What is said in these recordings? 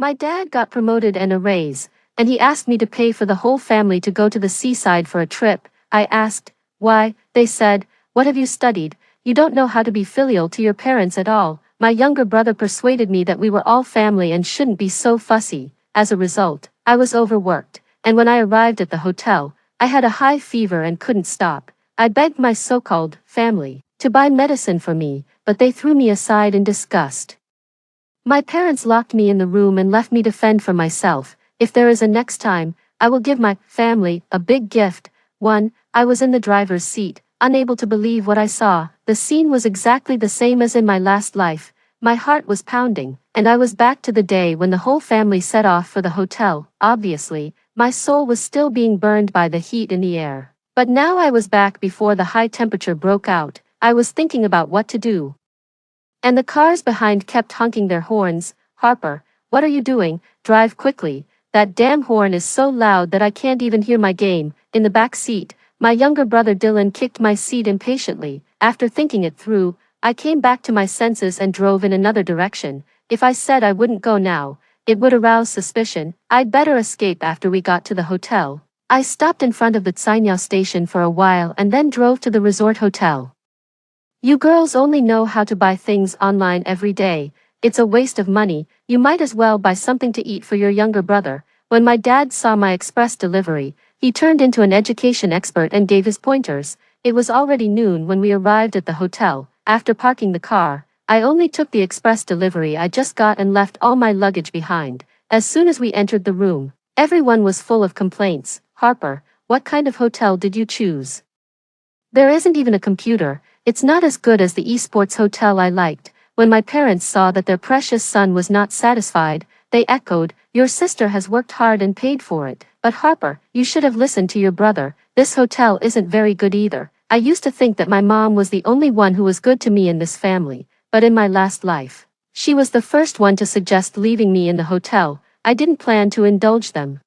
My dad got promoted and a raise, and he asked me to pay for the whole family to go to the seaside for a trip. I asked, why? They said, what have you studied? You don't know how to be filial to your parents at all. My younger brother persuaded me that we were all family and shouldn't be so fussy. As a result, I was overworked, and when I arrived at the hotel, I had a high fever and couldn't stop. I begged my so-called family to buy medicine for me, but they threw me aside in disgust. My parents locked me in the room and left me to fend for myself. If there is a next time, I will give my family a big gift. 1. I was in the driver's seat, unable to believe what I saw. The scene was exactly the same as in my last life. My heart was pounding, and I was back to the day when the whole family set off for the hotel. Obviously, my soul was still being burned by the heat in the air. But now I was back before the high temperature broke out. I was thinking about what to do. And the cars behind kept honking their horns. Harper, what are you doing? Drive quickly. That damn horn is so loud that I can't even hear my game. In the back seat, my younger brother Dylan kicked my seat impatiently. After thinking it through, I came back to my senses and drove in another direction. If I said I wouldn't go now, it would arouse suspicion. I'd better escape after we got to the hotel. I stopped in front of the Tsingyao station for a while and then drove to the resort hotel. You girls only know how to buy things online every day. It's a waste of money. You might as well buy something to eat for your younger brother. When my dad saw my express delivery, he turned into an education expert and gave his pointers. It was already noon when we arrived at the hotel. After parking the car, I only took the express delivery I just got and left all my luggage behind. As soon as we entered the room, everyone was full of complaints. Harper, what kind of hotel did you choose? There isn't even a computer. It's not as good as the esports hotel I liked. When my parents saw that their precious son was not satisfied, they echoed, your sister has worked hard and paid for it. But Harper, you should have listened to your brother. This hotel isn't very good either. I used to think that my mom was the only one who was good to me in this family, but in my last life, she was the first one to suggest leaving me in the hotel. I didn't plan to indulge them.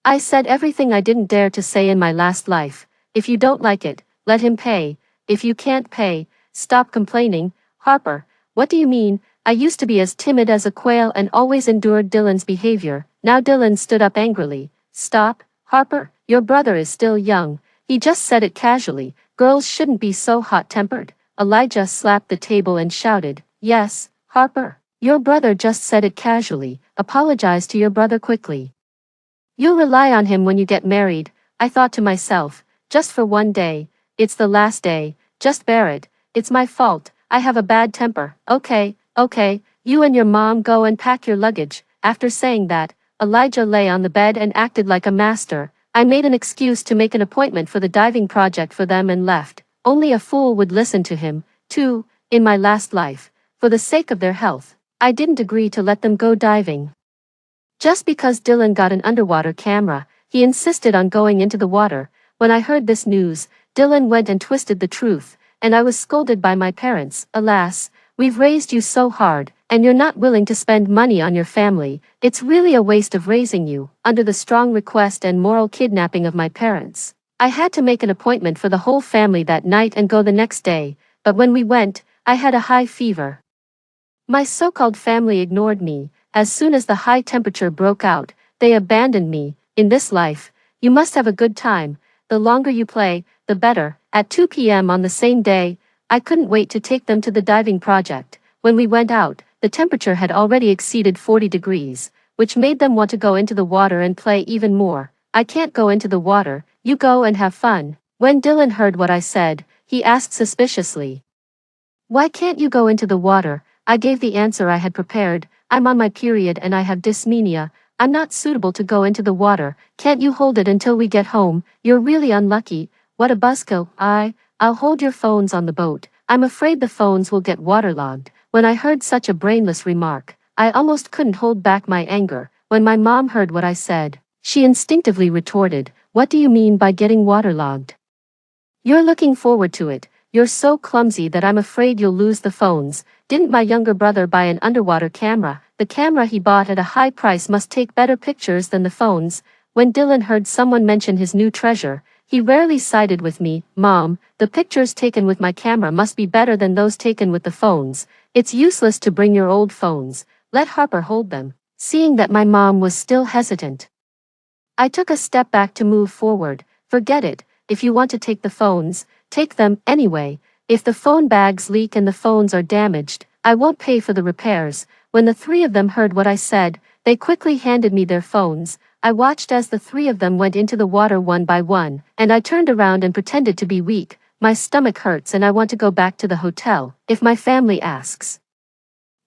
I said everything I didn't dare to say in my last life. If you don't like it, let him pay. If you can't pay, stop complaining. Harper, what do you mean? I used to be as timid as a quail and always endured Dylan's behavior. Now Dylan stood up angrily. Stop, Harper, your brother is still young. He just said it casually. Girls shouldn't be so hot-tempered. Elijah slapped the table and shouted, yes, Harper, your brother just said it casually. Apologize to your brother quickly. You'll rely on him when you get married. I thought to myself, just for one day. It's the last day, just bear it. It's my fault, I have a bad temper. Okay, you and your mom go and pack your luggage. After saying that, Elijah lay on the bed and acted like a master. I made an excuse to make an appointment for the diving project for them and left. Only a fool would listen to him, too, in my last life. For the sake of their health, I didn't agree to let them go diving. Just because Dylan got an underwater camera, he insisted on going into the water. When I heard this news, Dylan went and twisted the truth, and I was scolded by my parents. Alas, we've raised you so hard, and you're not willing to spend money on your family. It's really a waste of raising you. Under the strong request and moral kidnapping of my parents, I had to make an appointment for the whole family that night and go the next day, but when we went, I had a high fever. My so-called family ignored me. As soon as the high temperature broke out, they abandoned me. In this life, you must have a good time. The longer you play, the better. At 2 p.m. on the same day, I couldn't wait to take them to the diving project. When we went out, the temperature had already exceeded 40 degrees, which made them want to go into the water and play even more. I can't go into the water, you go and have fun. When Dylan heard what I said, he asked suspiciously, why can't you go into the water? I gave the answer I had prepared. I'm on my period and I have dysmenorrhea. I'm not suitable to go into the water. Can't you hold it until we get home? You're really unlucky. What a buzzkill. I'll hold your phones on the boat. I'm afraid the phones will get waterlogged. When I heard such a brainless remark, I almost couldn't hold back my anger. When my mom heard what I said, she instinctively retorted, what do you mean by getting waterlogged? You're looking forward to it. You're so clumsy that I'm afraid you'll lose the phones. Didn't my younger brother buy an underwater camera? The camera he bought at a high price must take better pictures than the phones. When Dylan heard someone mention his new treasure, he rarely sided with me. Mom, the pictures taken with my camera must be better than those taken with the phones. It's useless to bring your old phones. Let Harper hold them. seeing that my mom was still hesitant. I took a step back to move forward. Forget it, if you want to take the phones, take them anyway. If the phone bags leak and the phones are damaged, I won't pay for the repairs. When the three of them heard what I said, they quickly handed me their phones. I watched as the three of them went into the water one by one, and I turned around and pretended to be weak. My stomach hurts and I want to go back to the hotel. If my family asks,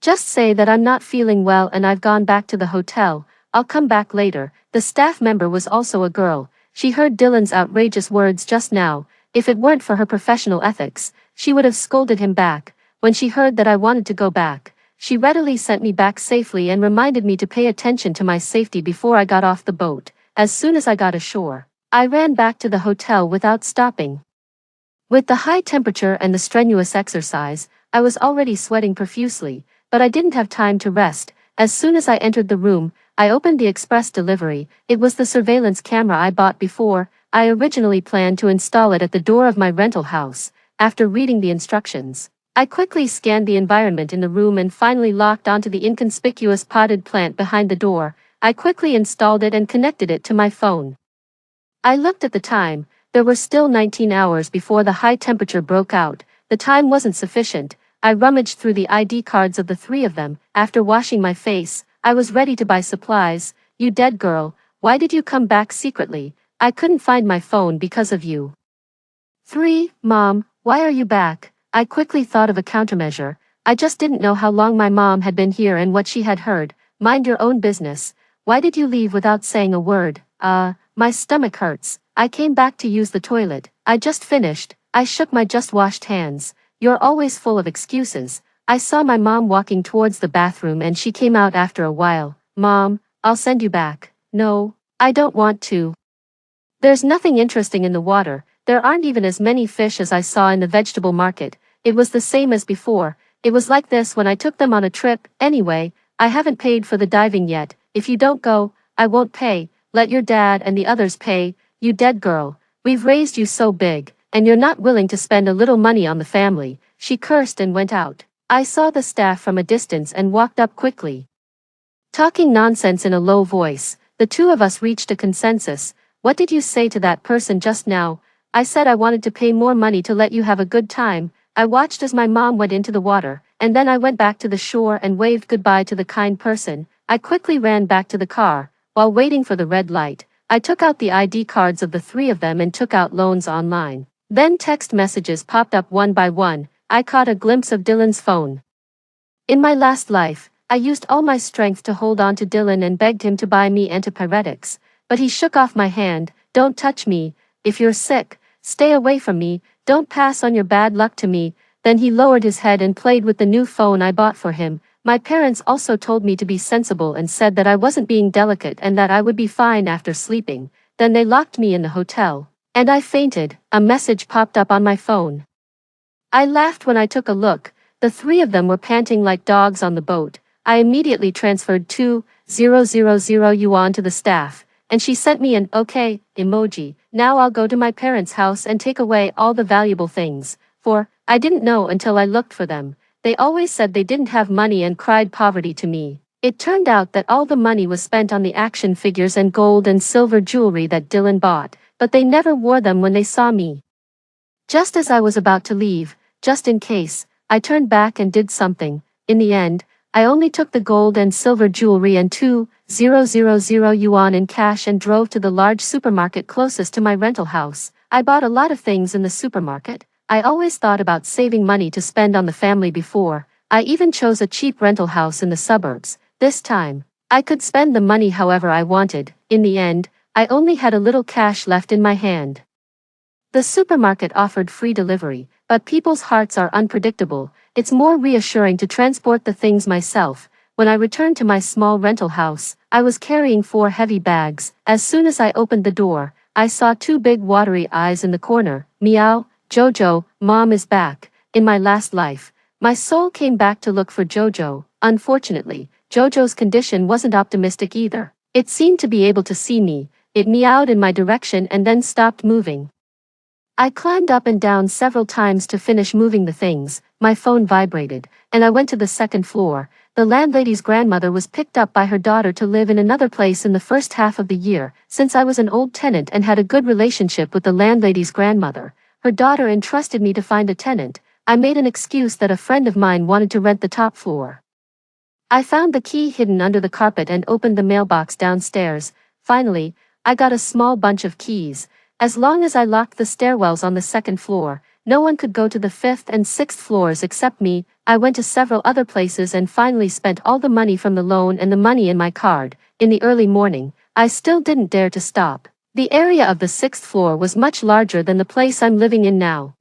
just say that I'm not feeling well and I've gone back to the hotel. I'll come back later. The staff member was also a girl. She heard Dylan's outrageous words just now. If it weren't for her professional ethics, she would have scolded him back. When she heard that I wanted to go back, she readily sent me back safely and reminded me to pay attention to my safety before I got off the boat. As soon as I got ashore, I ran back to the hotel without stopping. With the high temperature and the strenuous exercise, I was already sweating profusely, but I didn't have time to rest. As soon as I entered the room, I opened the express delivery. It was the surveillance camera I bought before. I originally planned to install it at the door of my rental house. After reading the instructions, I quickly scanned the environment in the room and finally locked onto the inconspicuous potted plant behind the door. I quickly installed it and connected it to my phone. I looked at the time. There were still 19 hours before the high temperature broke out. The time wasn't sufficient. I rummaged through the ID cards of the three of them. After washing my face, I was ready to buy supplies. You dead girl, why did you come back secretly? I couldn't find my phone because of you. 3. Mom, why are you back? I quickly thought of a countermeasure. I just didn't know how long my mom had been here and what she had heard. Mind your own business. Why did you leave without saying a word? My stomach hurts. I came back to use the toilet. I just finished. I shook my just washed hands. You're always full of excuses. I saw my mom walking towards the bathroom and she came out after a while. Mom, I'll send you back. No, I don't want to. There's nothing interesting in the water. There aren't even as many fish as I saw in the vegetable market. It was the same as before. It was like this when I took them on a trip. Anyway, I haven't paid for the diving yet. If you don't go, I won't pay. Let your dad and the others pay. You dead girl. We've raised you so big, and you're not willing to spend a little money on the family. She cursed and went out. I saw the staff from a distance and walked up quickly. Talking nonsense in a low voice, the two of us reached a consensus. What did you say to that person just now? I said I wanted to pay more money to let you have a good time. I watched as my mom went into the water, and then I went back to the shore and waved goodbye to the kind person. I quickly ran back to the car. While waiting for the red light, I took out the ID cards of the three of them and took out loans online. Then text messages popped up one by one. I caught a glimpse of Dylan's phone. In my last life, I used all my strength to hold on to Dylan and begged him to buy me antipyretics, but he shook off my hand. Don't touch me. If you're sick, stay away from me. Don't pass on your bad luck to me. Then he lowered his head and played with the new phone I bought for him. My parents also told me to be sensible and said that I wasn't being delicate and that I would be fine after sleeping. Then they locked me in the hotel, and I fainted. A message popped up on my phone. I laughed when I took a look. The three of them were panting like dogs on the boat. I immediately transferred 2,000 yuan to the staff, and she sent me an okay emoji. Now I'll go to my parents' house and take away all the valuable things, for I didn't know until I looked for them. They always said they didn't have money and cried poverty to me. It turned out that all the money was spent on the action figures and gold and silver jewelry that Dylan bought, but they never wore them when they saw me. Just as I was about to leave, just in case, I turned back and did something. In the end, I only took the gold and silver jewelry and 2,000 yuan in cash and drove to the large supermarket closest to my rental house. I bought a lot of things in the supermarket. I always thought about saving money to spend on the family before. I even chose a cheap rental house in the suburbs. This time, I could spend the money however I wanted. In the end, I only had a little cash left in my hand. The supermarket offered free delivery, but people's hearts are unpredictable. It's more reassuring to transport the things myself. When I returned to my small rental house, I was carrying 4 heavy bags. As soon as I opened the door, I saw 2 big watery eyes in the corner. Meow. Jojo, Mom is back. In my last life, my soul came back to look for Jojo. Unfortunately, Jojo's condition wasn't optimistic either. It seemed to be able to see me. It meowed in my direction and then stopped moving. I climbed up and down several times to finish moving the things. My phone vibrated, and I went to the second floor. the landlady's grandmother was picked up by her daughter to live in another place in the first half of the year. Since I was an old tenant and had a good relationship with the landlady's grandmother, her daughter entrusted me to find a tenant. I made an excuse that a friend of mine wanted to rent the top floor. I found the key hidden under the carpet and opened the mailbox downstairs. Finally, I got a small bunch of keys. As long as I locked the stairwells on the second floor, no one could go to the fifth and sixth floors except me. I went to several other places and finally spent all the money from the loan and the money in my card. In the early morning, I still didn't dare to stop. The area of the sixth floor was much larger than the place I'm living in now.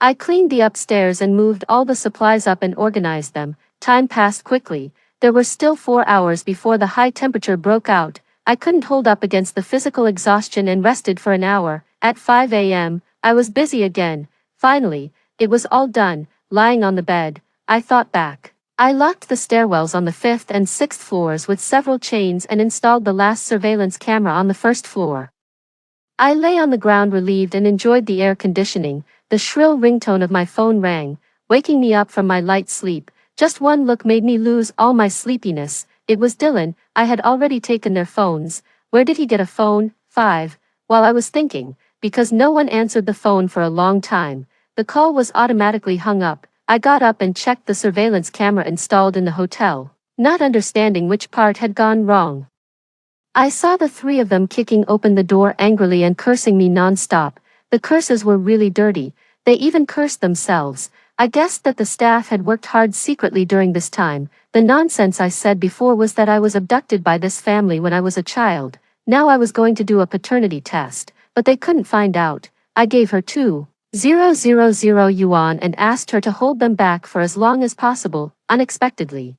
I cleaned the upstairs and moved all the supplies up and organized them. Time passed quickly. There were still 4 hours before the high temperature broke out. I couldn't hold up against the physical exhaustion and rested for an hour. At 5 a.m., I was busy again. Finally, it was all done. Lying on the bed, I thought back. I locked the stairwells on the fifth and sixth floors with several chains and installed the last surveillance camera on the first floor. I lay on the ground relieved and enjoyed the air conditioning. The shrill ringtone of my phone rang, waking me up from my light sleep. Just one look made me lose all my sleepiness. It was Dylan. I had already taken their phones. Where did he get a phone? 5. While I was thinking, because no one answered the phone for a long time, the call was automatically hung up. I got up and checked the surveillance camera installed in the hotel, not understanding which part had gone wrong. I saw the three of them kicking open the door angrily and cursing me non-stop. The curses were really dirty. They even cursed themselves. I guessed that the staff had worked hard secretly during this time. The nonsense I said before was that I was abducted by this family when I was a child. Now I was going to do a paternity test, but they couldn't find out. I gave her 2,000 yuan and asked her to hold them back for as long as possible, unexpectedly.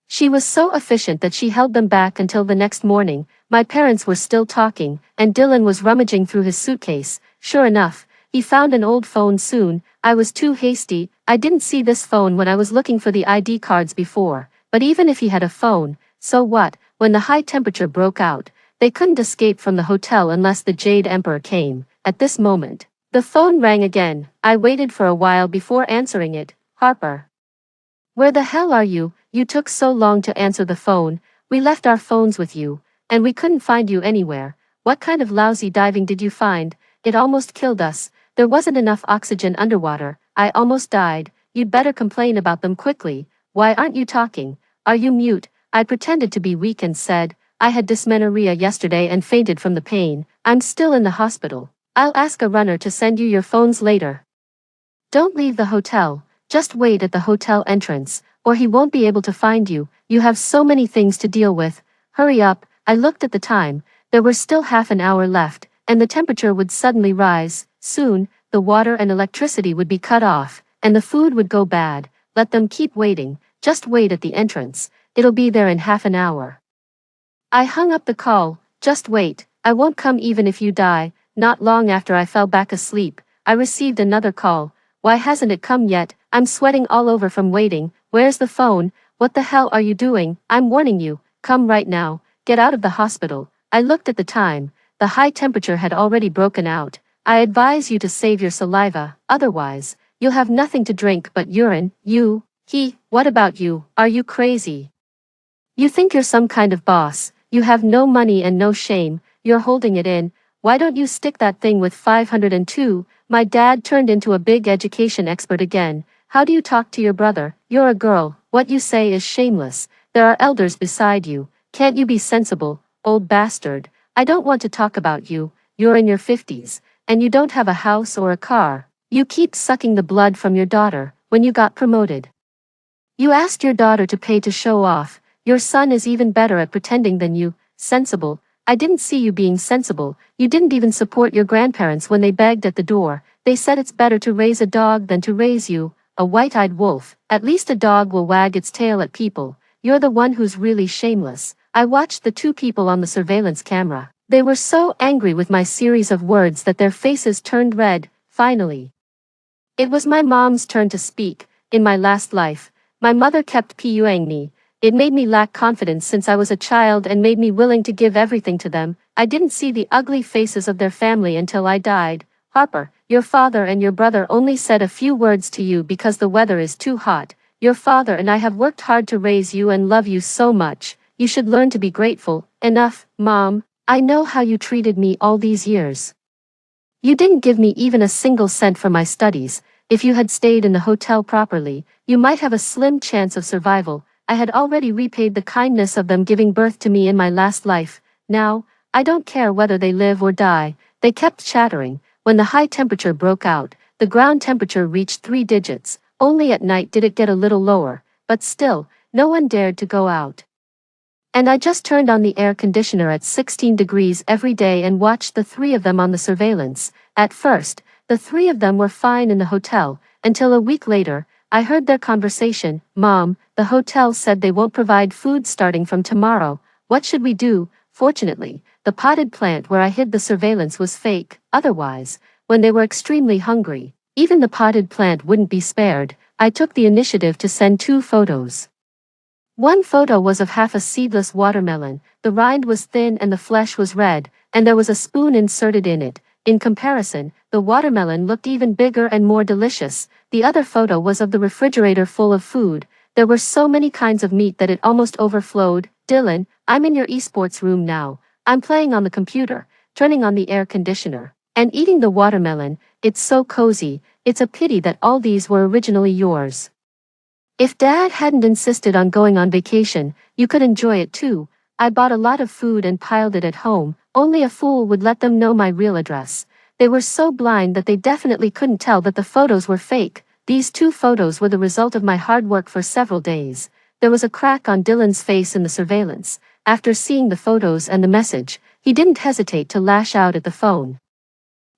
She was so efficient that she held them back until the next morning. My parents were still talking, and Dylan was rummaging through his suitcase. Sure enough, he found an old phone soon. I was too hasty. I didn't see this phone when I was looking for the ID cards before. But even if he had a phone, so what? When the high temperature broke out, they couldn't escape from the hotel unless the Jade Emperor came. At this moment, the phone rang again. I waited for a while before answering it. Harper. Where the hell are you? You took so long to answer the phone. We left our phones with you, and we couldn't find you anywhere. What kind of lousy diving did you find? It almost killed us. There wasn't enough oxygen underwater. I almost died. You'd better complain about them quickly. Why aren't you talking? Are you mute? I pretended to be weak and said, I had dysmenorrhea yesterday and fainted from the pain. I'm still in the hospital. I'll ask a runner to send you your phones later. Don't leave the hotel. Just wait at the hotel entrance, or he won't be able to find you. You have so many things to deal with. Hurry up. I looked at the time. There was still half an hour left, and the temperature would suddenly rise. Soon, the water and electricity would be cut off, and the food would go bad. Let them keep waiting. Just wait at the entrance. It'll be there in half an hour. I hung up the call. Just wait. I won't come even if you die. Not long after I fell back asleep, I received another call. Why hasn't it come yet? I'm sweating all over from waiting. Where's the phone? What the hell are you doing? I'm warning you. Come right now. Get out of the hospital. I looked at the time. The high temperature had already broken out. I advise you to save your saliva, otherwise, you'll have nothing to drink but urine. What about you? Are you crazy? You think you're some kind of boss. You have no money and no shame. You're holding it in. Why don't you stick that thing with 502? My dad turned into a big education expert again. How do you talk to your brother? You're a girl. What you say is shameless. There are elders beside you. Can't you be sensible, old bastard? I don't want to talk about you. You're in your 50s. And you don't have a house or a car. You keep sucking the blood from your daughter. When you got promoted, you asked your daughter to pay to show off. Your son is even better at pretending than you. Sensible. I didn't see you being sensible. You didn't even support your grandparents when they begged at the door. They said it's better to raise a dog than to raise you, a white-eyed wolf. At least a dog will wag its tail at people. You're the one who's really shameless. I watched the two people on the surveillance camera. They were so angry with my series of words that their faces turned red. Finally, it was my mom's turn to speak. In my last life, my mother kept pursuing me. It made me lack confidence since I was a child and made me willing to give everything to them. I didn't see the ugly faces of their family until I died. Harper, your father and your brother only said a few words to you because the weather is too hot. Your father and I have worked hard to raise you and love you so much. You should learn to be grateful. Enough, Mom. I know how you treated me all these years. You didn't give me even a single cent for my studies. If you had stayed in the hotel properly, you might have a slim chance of survival. I had already repaid the kindness of them giving birth to me in my last life. Now, I don't care whether they live or die. They kept chattering. When the high temperature broke out, the ground temperature reached 3 digits. Only at night did it get a little lower, but still, no one dared to go out. And I just turned on the air conditioner at 16 degrees every day and watched the 3 of them on the surveillance. At first, the 3 of them were fine in the hotel, until a week later, I heard their conversation. Mom, the hotel said they won't provide food starting from tomorrow. What should we do? Fortunately, the potted plant where I hid the surveillance was fake. Otherwise, when they were extremely hungry, even the potted plant wouldn't be spared. I took the initiative to send 2 photos. One photo was of half a seedless watermelon. The rind was thin and the flesh was red, and there was a spoon inserted in it. In comparison, the watermelon looked even bigger and more delicious. The other photo was of the refrigerator full of food. There were so many kinds of meat that it almost overflowed. Dylan, I'm in your esports room now. I'm playing on the computer, turning on the air conditioner, and eating the watermelon. It's so cozy. It's a pity that all these were originally yours. If Dad hadn't insisted on going on vacation, you could enjoy it too. I bought a lot of food and piled it at home. Only a fool would let them know my real address. They were so blind that they definitely couldn't tell that the photos were fake. These 2 photos were the result of my hard work for several days. There was a crack on Dylan's face in the surveillance. After seeing the photos and the message, he didn't hesitate to lash out at the phone.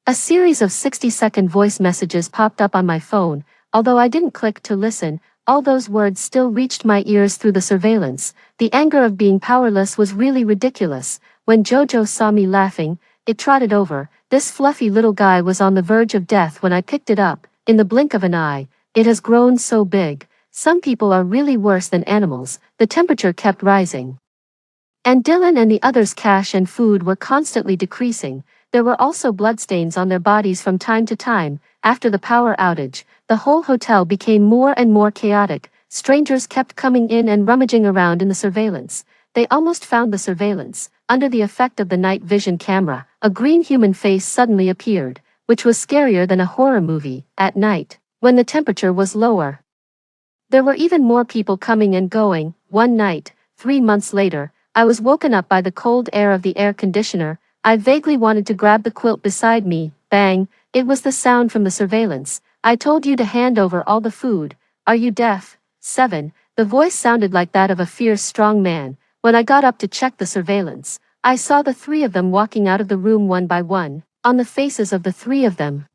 A series of 60-second voice messages popped up on my phone. Although I didn't click to listen, all those words still reached my ears through the surveillance. The anger of being powerless was really ridiculous. When Jojo saw me laughing, it trotted over. This fluffy little guy was on the verge of death when I picked it up. In the blink of an eye, it has grown so big. Some people are really worse than animals. The temperature kept rising. And Dylan and the others' cash and food were constantly decreasing. There were also bloodstains on their bodies from time to time. After the power outage, the whole hotel became more and more chaotic. Strangers kept coming in and rummaging around in the surveillance. They almost found the surveillance. Under the effect of the night vision camera, a green human face suddenly appeared, which was scarier than a horror movie. At night, when the temperature was lower, there were even more people coming and going. One night, 3 months later, I was woken up by the cold air of the air conditioner. I vaguely wanted to grab the quilt beside me. Bang! It was the sound from the surveillance. I told you to hand over all the food. Are you deaf? 7. The voice sounded like that of a fierce, strong man. When I got up to check the surveillance, I saw the 3 of them walking out of the room one by one. On the faces of the 3 of them,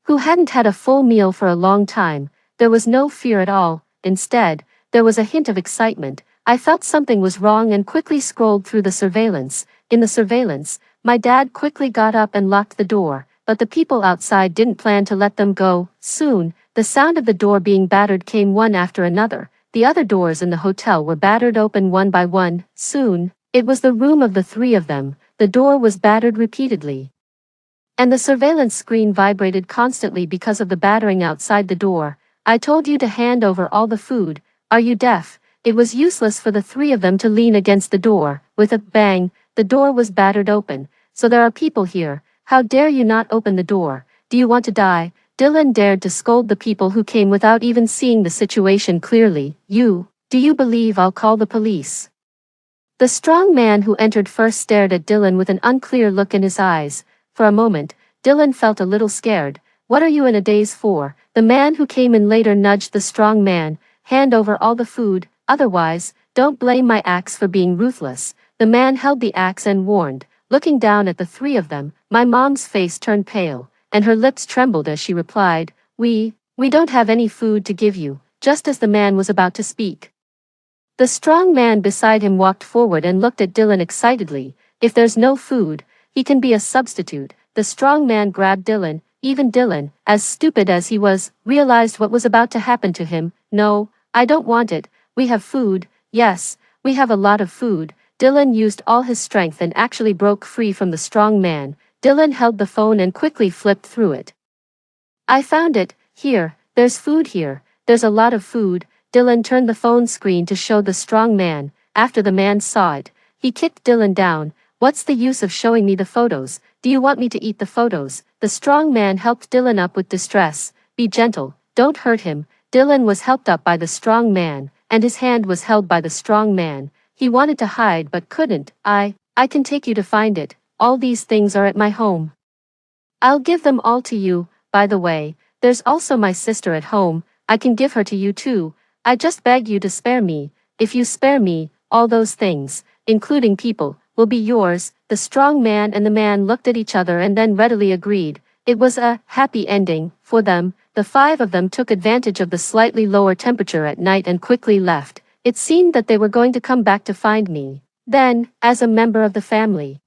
who hadn't had a full meal for a long time, there was no fear at all. Instead, there was a hint of excitement. I felt something was wrong and quickly scrolled through the surveillance. In the surveillance, my dad quickly got up and locked the door, but the people outside didn't plan to let them go. Soon, the sound of the door being battered came one after another. The other doors in the hotel were battered open one by one. Soon, it was the room of the 3 of them. The door was battered repeatedly, and the surveillance screen vibrated constantly because of the battering outside the door. I told you to hand over all the food. Are you deaf? It was useless for the 3 of them to lean against the door. With a bang, the door was battered open. So there are people here. How dare you not open the door? Do you want to die? Dylan dared to scold the people who came without even seeing the situation clearly. Do you believe I'll call the police? The strong man who entered first stared at Dylan with an unclear look in his eyes. For a moment, Dylan felt a little scared. What are you in a daze for? The man who came in later nudged the strong man. Hand over all the food, otherwise, don't blame my axe for being ruthless. The man held the axe and warned. Looking down at the 3 of them, my mom's face turned pale, and her lips trembled as she replied, We don't have any food to give you. Just as the man was about to speak, the strong man beside him walked forward and looked at Dylan excitedly. If there's no food, he can be a substitute. The strong man grabbed Dylan. Even Dylan, as stupid as he was, realized what was about to happen to him. No, I don't want it. We have food. Yes, we have a lot of food. Dylan used all his strength and actually broke free from the strong man. Dylan held the phone and quickly flipped through it. I found it. Here, there's food here. There's a lot of food. Dylan turned the phone screen to show the strong man. After the man saw it, he kicked Dylan down. What's the use of showing me the photos? Do you want me to eat the photos? The strong man helped Dylan up with distress. Be gentle, don't hurt him. Dylan was helped up by the strong man, and his hand was held by the strong man. He wanted to hide but couldn't. I can take you to find it. All these things are at my home. I'll give them all to you. By the way, there's also my sister at home. I can give her to you too. I just beg you to spare me. If you spare me, all those things, including people, will be yours. The strong man and the man looked at each other and then readily agreed. It was a happy ending for them. The five of them took advantage of the slightly lower temperature at night and quickly left. It seemed that they were going to come back to find me. Then, as a member of the family,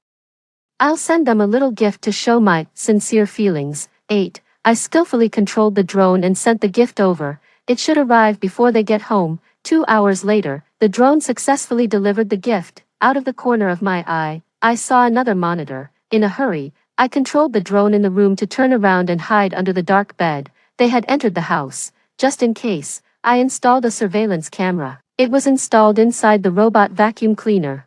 I'll send them a little gift to show my sincere feelings. 8. I skillfully controlled the drone and sent the gift over. It should arrive before they get home. 2 hours later, the drone successfully delivered the gift. Out of the corner of my eye, I saw another monitor. In a hurry, I controlled the drone in the room to turn around and hide under the dark bed. They had entered the house. Just in case, I installed a surveillance camera. It was installed inside the robot vacuum cleaner.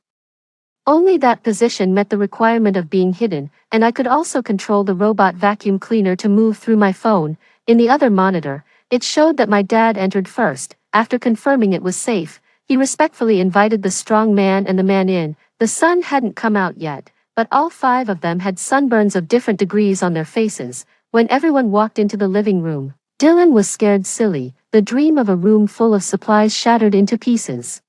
Only that position met the requirement of being hidden, and I could also control the robot vacuum cleaner to move through my phone. In the other monitor, it showed that my dad entered first. After confirming it was safe, he respectfully invited the strong man and the man in. The sun hadn't come out yet, but all five of them had sunburns of different degrees on their faces. When everyone walked into the living room, Dylan was scared silly. The dream of a room full of supplies shattered into pieces.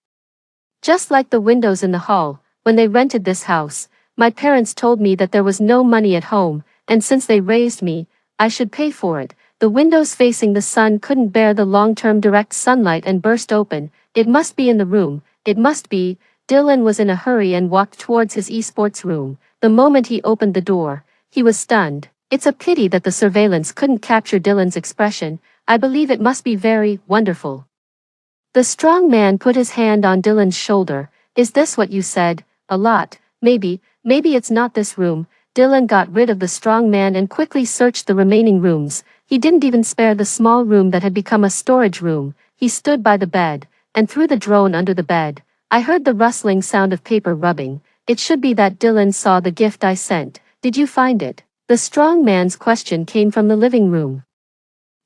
Just like the windows in the hall, when they rented this house, my parents told me that there was no money at home, and since they raised me, I should pay for it. The windows facing the sun couldn't bear the long-term direct sunlight and burst open. It must be in the room. It must be. Dylan was in a hurry and walked towards his esports room. The moment he opened the door, he was stunned. It's a pity that the surveillance couldn't capture Dylan's expression. I believe it must be very wonderful. The strong man put his hand on Dylan's shoulder. Is this what you said? A lot. Maybe it's not this room. Dylan got rid of the strong man and quickly searched the remaining rooms. He didn't even spare the small room that had become a storage room. He stood by the bed, and threw the drone under the bed. I heard the rustling sound of paper rubbing. It should be that Dylan saw the gift I sent. Did you find it? The strong man's question came from the living room.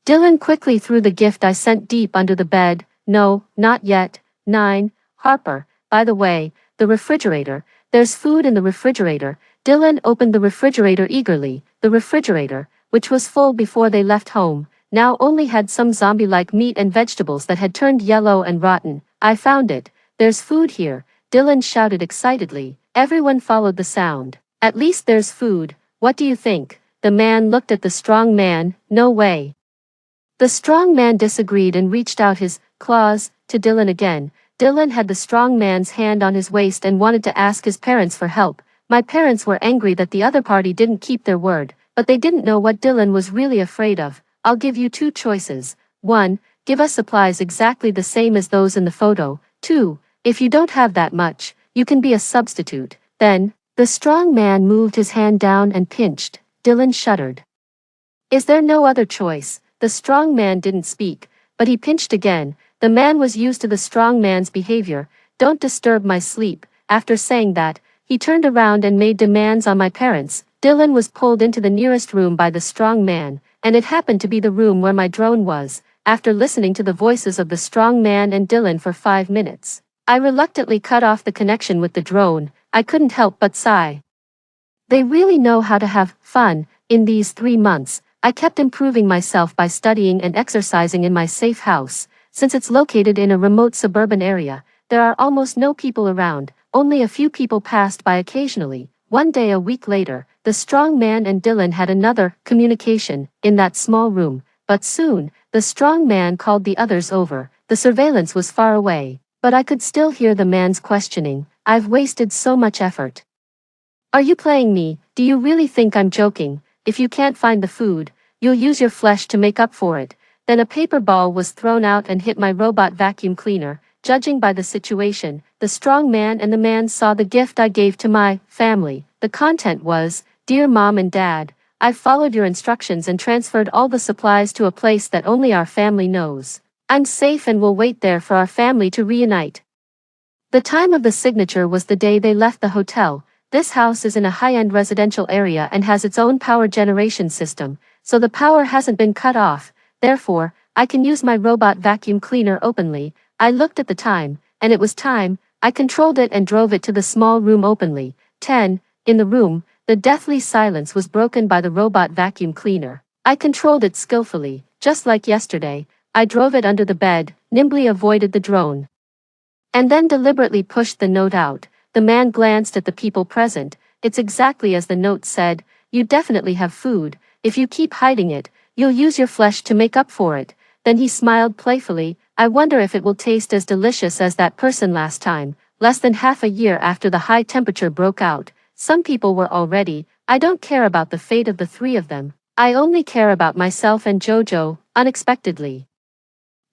Dylan quickly threw the gift I sent deep under the bed. No, not yet. 9. Harper, by the way, the refrigerator. There's food in the refrigerator. Dylan opened the refrigerator eagerly. The refrigerator, which was full before they left home, now only had some zombie-like meat and vegetables that had turned yellow and rotten. I found it. There's food here. Dylan shouted excitedly. Everyone followed the sound. At least there's food. What do you think? The man looked at the strong man. No way. The strong man disagreed and reached out his claws to Dylan again. Dylan had the strong man's hand on his waist and wanted to ask his parents for help. My parents were angry that the other party didn't keep their word, but they didn't know what Dylan was really afraid of. I'll give you 2 choices. 1. Give us supplies exactly the same as those in the photo. 2. If you don't have that much, you can be a substitute. Then, the strong man moved his hand down and pinched. Dylan shuddered. Is there no other choice? The strong man didn't speak, but he pinched again. The man was used to the strong man's behavior. Don't disturb my sleep. After saying that, he turned around and made demands on my parents. Dylan was pulled into the nearest room by the strong man, and it happened to be the room where my drone was. After listening to the voices of the strong man and Dylan for 5 minutes, I reluctantly cut off the connection with the drone. I couldn't help but sigh. They really know how to have fun. In these 3 months, I kept improving myself by studying and exercising in my safe house. Since it's located in a remote suburban area, there are almost no people around. Only a few people passed by occasionally. One day a week later, the strong man and Dylan had another communication in that small room. But soon, the strong man called the others over. The surveillance was far away, but I could still hear the man's questioning. I've wasted so much effort. Are you playing me? Do you really think I'm joking? If you can't find the food, you'll use your flesh to make up for it. Then a paper ball was thrown out and hit my robot vacuum cleaner. Judging by the situation, the strong man and the man saw the gift I gave to my family. The content was, Dear Mom and Dad, I've followed your instructions and transferred all the supplies to a place that only our family knows. I'm safe and will wait there for our family to reunite. The time of the signature was the day they left the hotel. This house is in a high-end residential area and has its own power generation system, so the power hasn't been cut off. Therefore, I can use my robot vacuum cleaner openly. I looked at the time, and it was time. I controlled it and drove it to the small room openly. 10. In the room, the deathly silence was broken by the robot vacuum cleaner. I controlled it skillfully, just like yesterday. I drove it under the bed, nimbly avoided the drone, and then deliberately pushed the note out. The man glanced at the people present. It's exactly as the note said. You definitely have food. If you keep hiding it, you'll use your flesh to make up for it. Then he smiled playfully. I wonder if it will taste as delicious as that person last time. Less than half a year after the high temperature broke out, some people were already. I don't care about the fate of the three of them. I only care about myself and Jojo. Unexpectedly,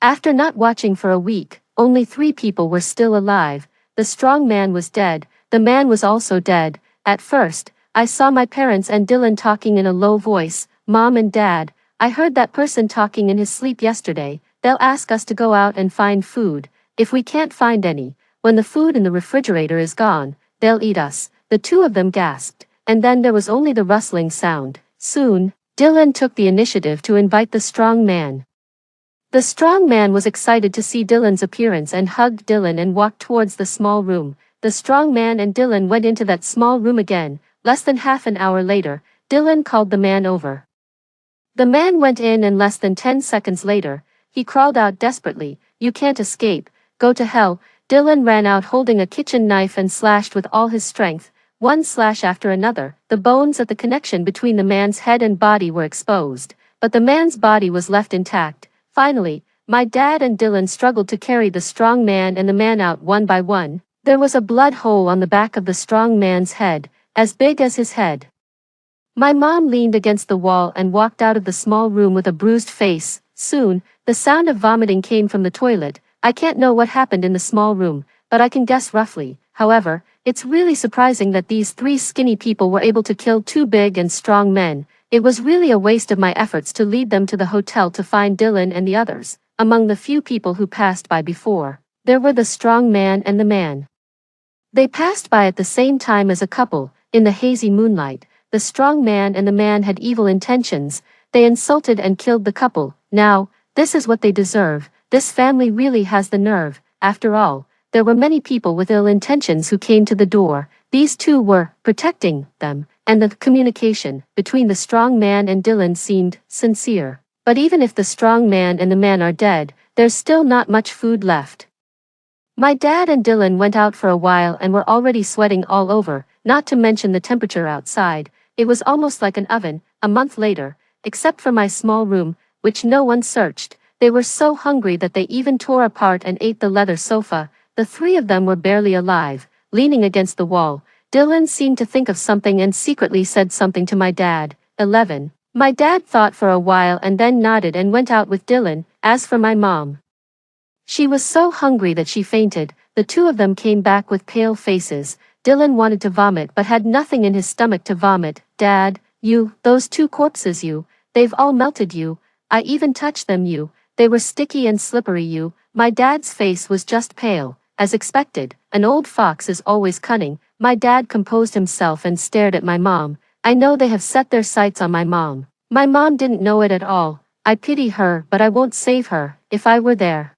after not watching for a week, only 3 people were still alive. The strong man was dead. The man was also dead. At first, I saw my parents and Dylan talking in a low voice. Mom and Dad, I heard that person talking in his sleep yesterday. They'll ask us to go out and find food. If we can't find any, when the food in the refrigerator is gone, they'll eat us. The 2 of them gasped, and then there was only the rustling sound. Soon, Dylan took the initiative to invite the strong man. The strong man was excited to see Dylan's appearance and hugged Dylan and walked towards the small room. The strong man and Dylan went into that small room again. Less than half an hour later, Dylan called the man over. The man went in and less than 10 seconds later, he crawled out desperately. You can't escape. Go to hell. Dylan ran out holding a kitchen knife and slashed with all his strength. One slash after another. The bones at the connection between the man's head and body were exposed, but the man's body was left intact. Finally, my dad and Dylan struggled to carry the strong man and the man out one by one. There was a blood hole on the back of the strong man's head, as big as his head. My mom leaned against the wall and walked out of the small room with a bruised face. Soon, the sound of vomiting came from the toilet. I can't know what happened in the small room, but I can guess roughly. However, it's really surprising that these 3 skinny people were able to kill 2 big and strong men. It was really a waste of my efforts to lead them to the hotel to find Dylan and the others. Among the few people who passed by before, there were the strong man and the man. They passed by at the same time as a couple. In the hazy moonlight, the strong man and the man had evil intentions. They insulted and killed the couple. Now, this is what they deserve. This family really has the nerve. After all, there were many people with ill intentions who came to the door. These 2 were protecting them, and the communication between the strong man and Dylan seemed sincere. But even if the strong man and the man are dead, there's still not much food left. My dad and Dylan went out for a while and were already sweating all over, not to mention the temperature outside. It was almost like an oven. A month later, except for my small room, which no one searched, they were so hungry that they even tore apart and ate the leather sofa. The 3 of them were barely alive, leaning against the wall. Dylan seemed to think of something and secretly said something to my dad. 11. My dad thought for a while and then nodded and went out with Dylan. As for my mom, she was so hungry that she fainted. The 2 of them came back with pale faces. Dylan wanted to vomit but had nothing in his stomach to vomit. Dad, those 2 corpses they've all melted I even touched them they were sticky and slippery My dad's face was just pale. As expected, an old fox is always cunning. My dad composed himself and stared at my mom. I know they have set their sights on my mom. My mom didn't know it at all. I pity her, but I won't save her. If I were there,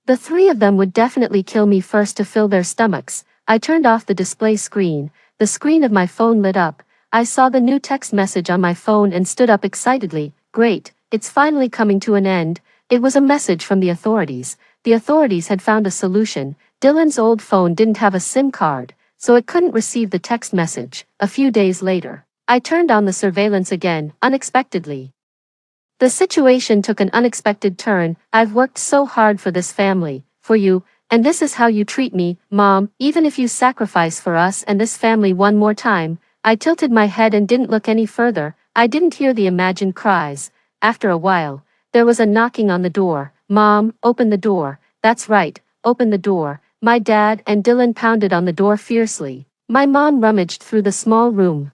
the 3 of them would definitely kill me first to fill their stomachs. I turned off the display screen. The screen of my phone lit up. I saw the new text message on my phone and stood up excitedly. Great, it's finally coming to an end. It was a message from the authorities. The authorities had found a solution. Dylan's old phone didn't have a SIM card, so it couldn't receive the text message. A few days later, I turned on the surveillance again, unexpectedly. The situation took an unexpected turn. I've worked so hard for this family, for you, and this is how you treat me, Mom, even if you sacrifice for us and this family one more time. I tilted my head and didn't look any further. I didn't hear the imagined cries. After a while, there was a knocking on the door. Mom, open the door. That's right, open the door. My dad and Dylan pounded on the door fiercely. My mom rummaged through the small room.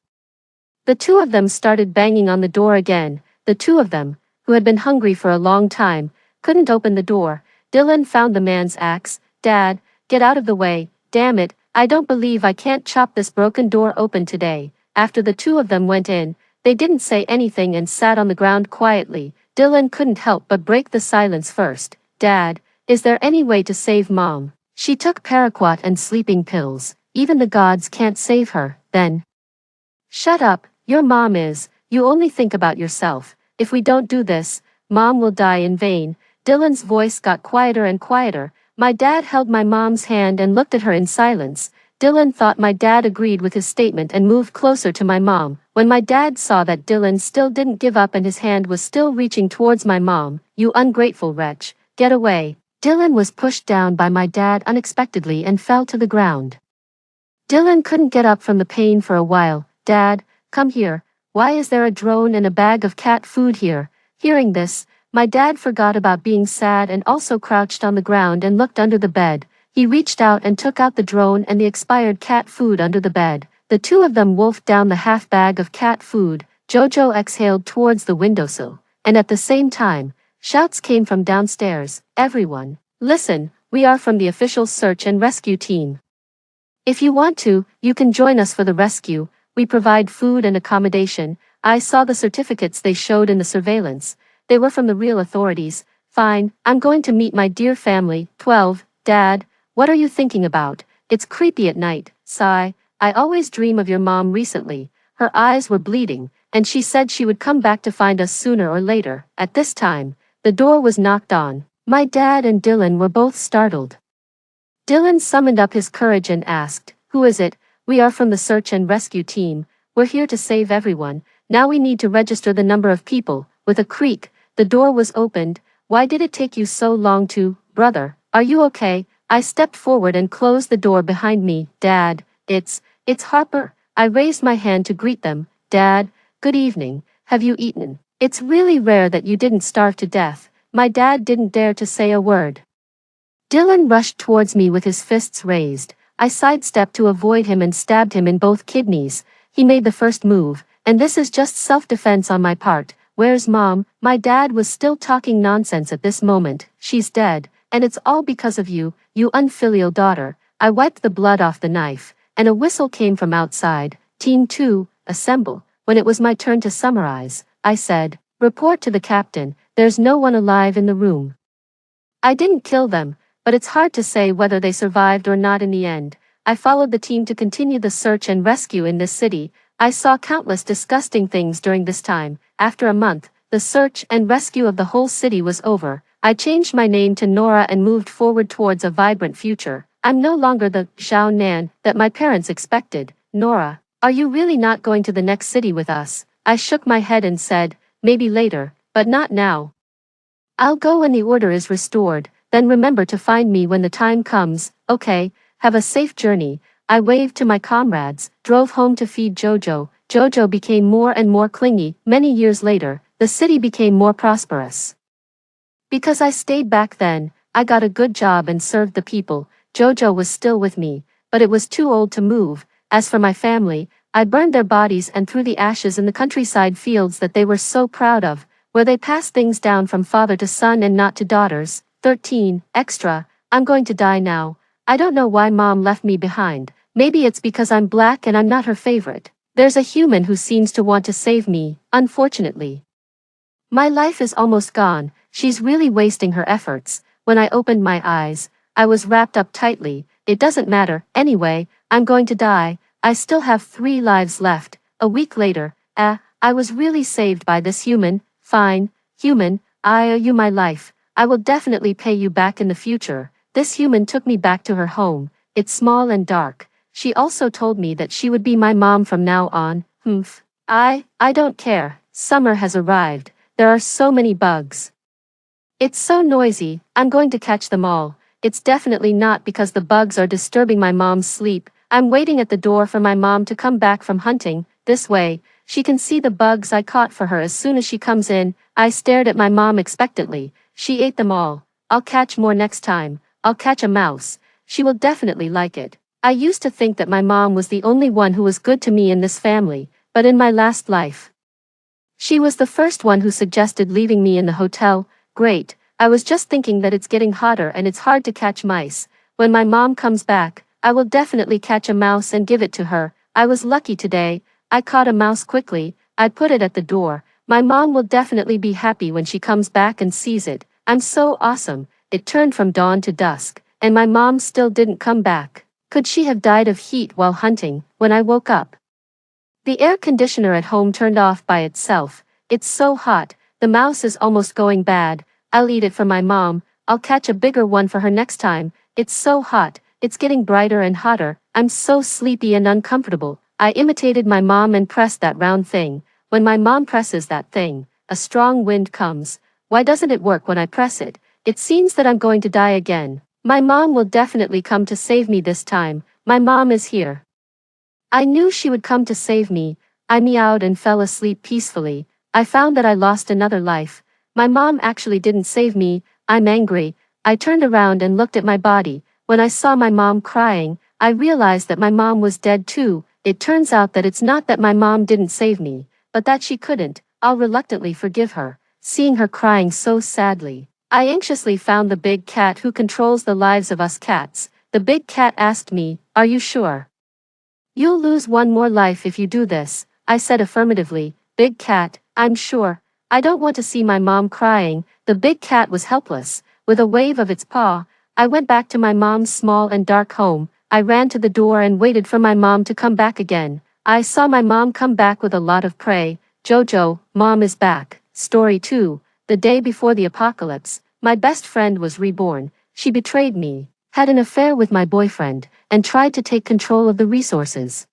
The 2 of them started banging on the door again. The 2 of them, who had been hungry for a long time, couldn't open the door. Dylan found the man's axe. Dad, get out of the way, damn it, I don't believe I can't chop this broken door open today. After the two of them went in, they didn't say anything and sat on the ground quietly. Dylan couldn't help but break the silence first. Dad, is there any way to save Mom? She took paraquat and sleeping pills. Even the gods can't save her, then. Shut up, your mom is. You only think about yourself. If we don't do this, Mom will die in vain. Dylan's voice got quieter and quieter. My dad held my mom's hand and looked at her in silence. Dylan thought my dad agreed with his statement and moved closer to my mom. When my dad saw that Dylan still didn't give up and his hand was still reaching towards my mom, "You ungrateful wretch, get away." Dylan was pushed down by my dad unexpectedly and fell to the ground. Dylan couldn't get up from the pain for a while. Dad, come here. Why is there a drone and a bag of cat food here? Hearing this, my dad forgot about being sad and also crouched on the ground and looked under the bed. He reached out and took out the drone and the expired cat food under the bed. The two of them wolfed down the half bag of cat food. Jojo exhaled towards the windowsill, and at the same time, shouts came from downstairs. Everyone, listen, we are from the official search and rescue team. If you want to, you can join us for the rescue. We provide food and accommodation. I saw the certificates they showed in the surveillance. They were from the real authorities. Fine, I'm going to meet my dear family. 12. Dad, what are you thinking about? It's creepy at night. Sigh, I always dream of your mom recently. Her eyes were bleeding, and she said she would come back to find us sooner or later. At this time, the door was knocked on. My dad and Dylan were both startled. Dylan summoned up his courage and asked, "Who is it?" "We are from the search and rescue team. We're here to save everyone. Now we need to register the number of people." With a creak, the door was opened. "Why did it take you so long to, brother? Are you okay?" I stepped forward and closed the door behind me. "Dad, it's Harper." I raised my hand to greet them. "Dad, good evening. Have you eaten? It's really rare that you didn't starve to death." My dad didn't dare to say a word. Dylan rushed towards me with his fists raised. I sidestepped to avoid him and stabbed him in both kidneys. He made the first move, and this is just self-defense on my part. "Where's Mom?" My dad was still talking nonsense at this moment. "She's dead, and it's all because of you, you unfilial daughter." I wiped the blood off the knife, and a whistle came from outside. "Team 2, assemble." When it was my turn to summarize, I said, "Report to the captain, there's no one alive in the room." I didn't kill them, but it's hard to say whether they survived or not in the end. I followed the team to continue the search and rescue in this city. I saw countless disgusting things during this time. After a month, the search and rescue of the whole city was over. I changed my name to Nora and moved forward towards a vibrant future. I'm no longer the Xiao Nan that my parents expected. "Nora, are you really not going to the next city with us?" I shook my head and said, "Maybe later, but not now. I'll go when the order is restored, then remember to find me when the time comes." "Okay, have a safe journey." I waved to my comrades, drove home to feed Jojo. Jojo became more and more clingy. Many years later, the city became more prosperous. Because I stayed back then, I got a good job and served the people. Jojo was still with me, but it was too old to move. As for my family, I burned their bodies and threw the ashes in the countryside fields that they were so proud of, where they passed things down from father to son and not to daughters. 13. Extra, I'm going to die now. I don't know why Mom left me behind. Maybe it's because I'm black and I'm not her favorite. There's a human who seems to want to save me, unfortunately. My life is almost gone. She's really wasting her efforts. When I opened my eyes, I was wrapped up tightly. It doesn't matter, anyway, I'm going to die. I still have 3 lives left. A week later, I was really saved by this human. Fine, human, I owe you my life. I will definitely pay you back in the future. This human took me back to her home. It's small and dark. She also told me that she would be my mom from now on. Humph. I don't care. Summer has arrived. There are so many bugs. It's so noisy. I'm going to catch them all. It's definitely not because the bugs are disturbing my mom's sleep. I'm waiting at the door for my mom to come back from hunting. This way, she can see the bugs I caught for her as soon as she comes in. I stared at my mom expectantly. She ate them all. I'll catch more next time. I'll catch a mouse. She will definitely like it. I used to think that my mom was the only one who was good to me in this family, but in my last life, she was the first one who suggested leaving me in the hotel. Great. I was just thinking that it's getting hotter and it's hard to catch mice. When my mom comes back, I will definitely catch a mouse and give it to her. I was lucky today. I caught a mouse quickly. I put it at the door. My mom will definitely be happy when she comes back and sees it. I'm so awesome. It turned from dawn to dusk, and my mom still didn't come back. Could she have died of heat while hunting? When I woke up, the air conditioner at home turned off by itself. It's so hot. The mouse is almost going bad. I'll eat it for my mom. I'll catch a bigger one for her next time. It's so hot. It's getting brighter and hotter. I'm so sleepy and uncomfortable. I imitated my mom and pressed that round thing. When my mom presses that thing, a strong wind comes. Why doesn't it work when I press it? It seems that I'm going to die again. My mom will definitely come to save me this time. My mom is here. I knew she would come to save me. I meowed and fell asleep peacefully. I found that I lost another life. My mom actually didn't save me. I'm angry. I turned around and looked at my body. When I saw my mom crying, I realized that my mom was dead too. It turns out that it's not that my mom didn't save me, but that she couldn't. I'll reluctantly forgive her, seeing her crying so sadly. I anxiously found the big cat who controls the lives of us cats. The big cat asked me, "Are you sure? You'll lose one more life if you do this." I said affirmatively. "Big cat, I'm sure. I don't want to see my mom crying." The big cat was helpless. With a wave of its paw, I went back to my mom's small and dark home. I ran to the door and waited for my mom to come back again. I saw my mom come back with a lot of prey. Jojo, Mom is back. Story 2. The day before the apocalypse, my best friend was reborn. She betrayed me, had an affair with my boyfriend, and tried to take control of the resources.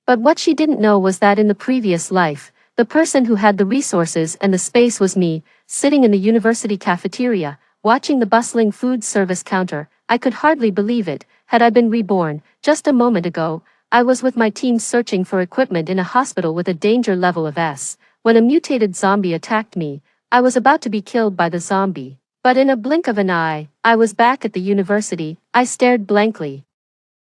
But what she didn't know was that in the previous life, the person who had the resources and the space was me, sitting in the university cafeteria, watching the bustling food service counter. I could hardly believe it. Had I been reborn? Just a moment ago, I was with my team searching for equipment in a hospital with a danger level of S. When a mutated zombie attacked me, I was about to be killed by the zombie. But in a blink of an eye, I was back at the university. I stared blankly,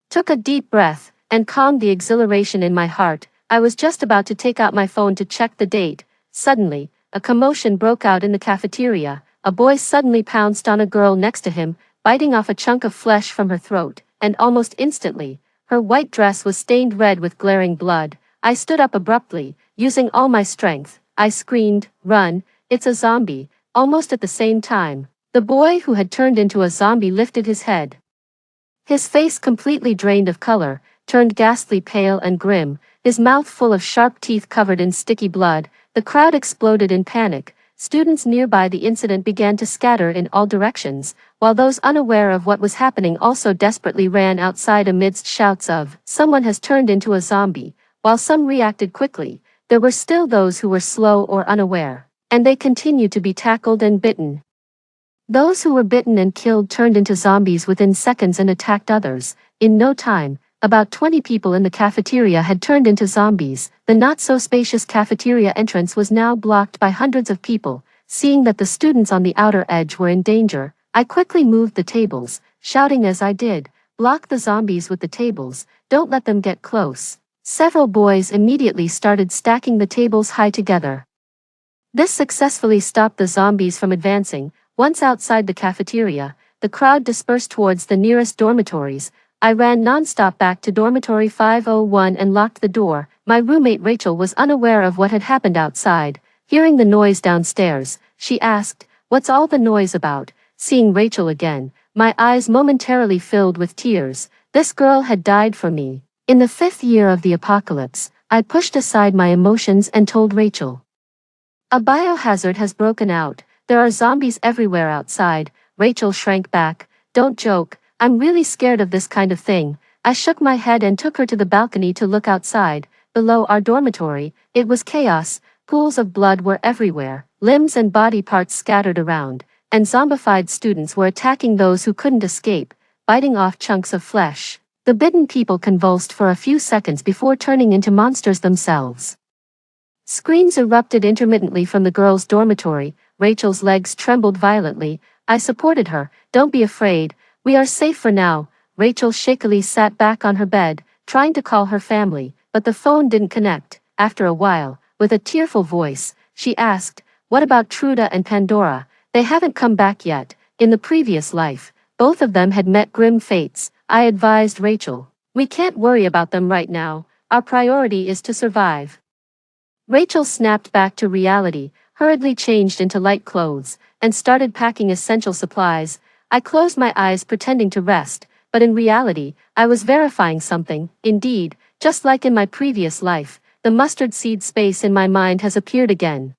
took a deep breath, and calmed the exhilaration in my heart. I was just about to take out my phone to check the date. Suddenly, a commotion broke out in the cafeteria. A boy suddenly pounced on a girl next to him, biting off a chunk of flesh from her throat, and almost instantly, her white dress was stained red with glaring blood. I stood up abruptly, using all my strength. I screamed, "Run, it's a zombie!" Almost at the same time, the boy who had turned into a zombie lifted his head. His face completely drained of color, turned ghastly pale and grim, his mouth full of sharp teeth covered in sticky blood. The crowd exploded in panic. Students nearby the incident began to scatter in all directions, while those unaware of what was happening also desperately ran outside amidst shouts of, "Someone has turned into a zombie." While some reacted quickly, there were still those who were slow or unaware, and they continued to be tackled and bitten. Those who were bitten and killed turned into zombies within seconds and attacked others. In no time, about 20 people in the cafeteria had turned into zombies. The not-so-spacious cafeteria entrance was now blocked by hundreds of people. Seeing that the students on the outer edge were in danger, I quickly moved the tables, shouting as I did, "Block the zombies with the tables, don't let them get close." Several boys immediately started stacking the tables high together. This successfully stopped the zombies from advancing. Once outside the cafeteria, the crowd dispersed towards the nearest dormitories. I ran non-stop back to dormitory 501 and locked the door. My roommate Rachel was unaware of what had happened outside. Hearing the noise downstairs, she asked, "What's all the noise about?" Seeing Rachel again, my eyes momentarily filled with tears. This girl had died for me. In the 5th year of the apocalypse, I pushed aside my emotions and told Rachel, "A biohazard has broken out. There are zombies everywhere outside." Rachel shrank back. "Don't joke. I'm really scared of this kind of thing." I shook my head and took her to the balcony to look outside. Below our dormitory, it was chaos. Pools of blood were everywhere, limbs and body parts scattered around, and zombified students were attacking those who couldn't escape, biting off chunks of flesh. The bitten people convulsed for a few seconds before turning into monsters themselves. Screams erupted intermittently from the girls' dormitory. Rachel's legs trembled violently. I supported her. "Don't be afraid. We are safe for now." Rachel shakily sat back on her bed, trying to call her family, but the phone didn't connect. After a while, with a tearful voice, she asked, "What about Truda and Pandora? They haven't come back yet. In the previous life, both of them had met grim fates. I advised Rachel. We can't worry about them right now. Our priority is to survive. Rachel snapped back to reality, hurriedly changed into light clothes, and started packing essential supplies. I closed my eyes pretending to rest, but in reality, I was verifying something. Indeed, just like in my previous life, the mustard seed space in my mind has appeared again.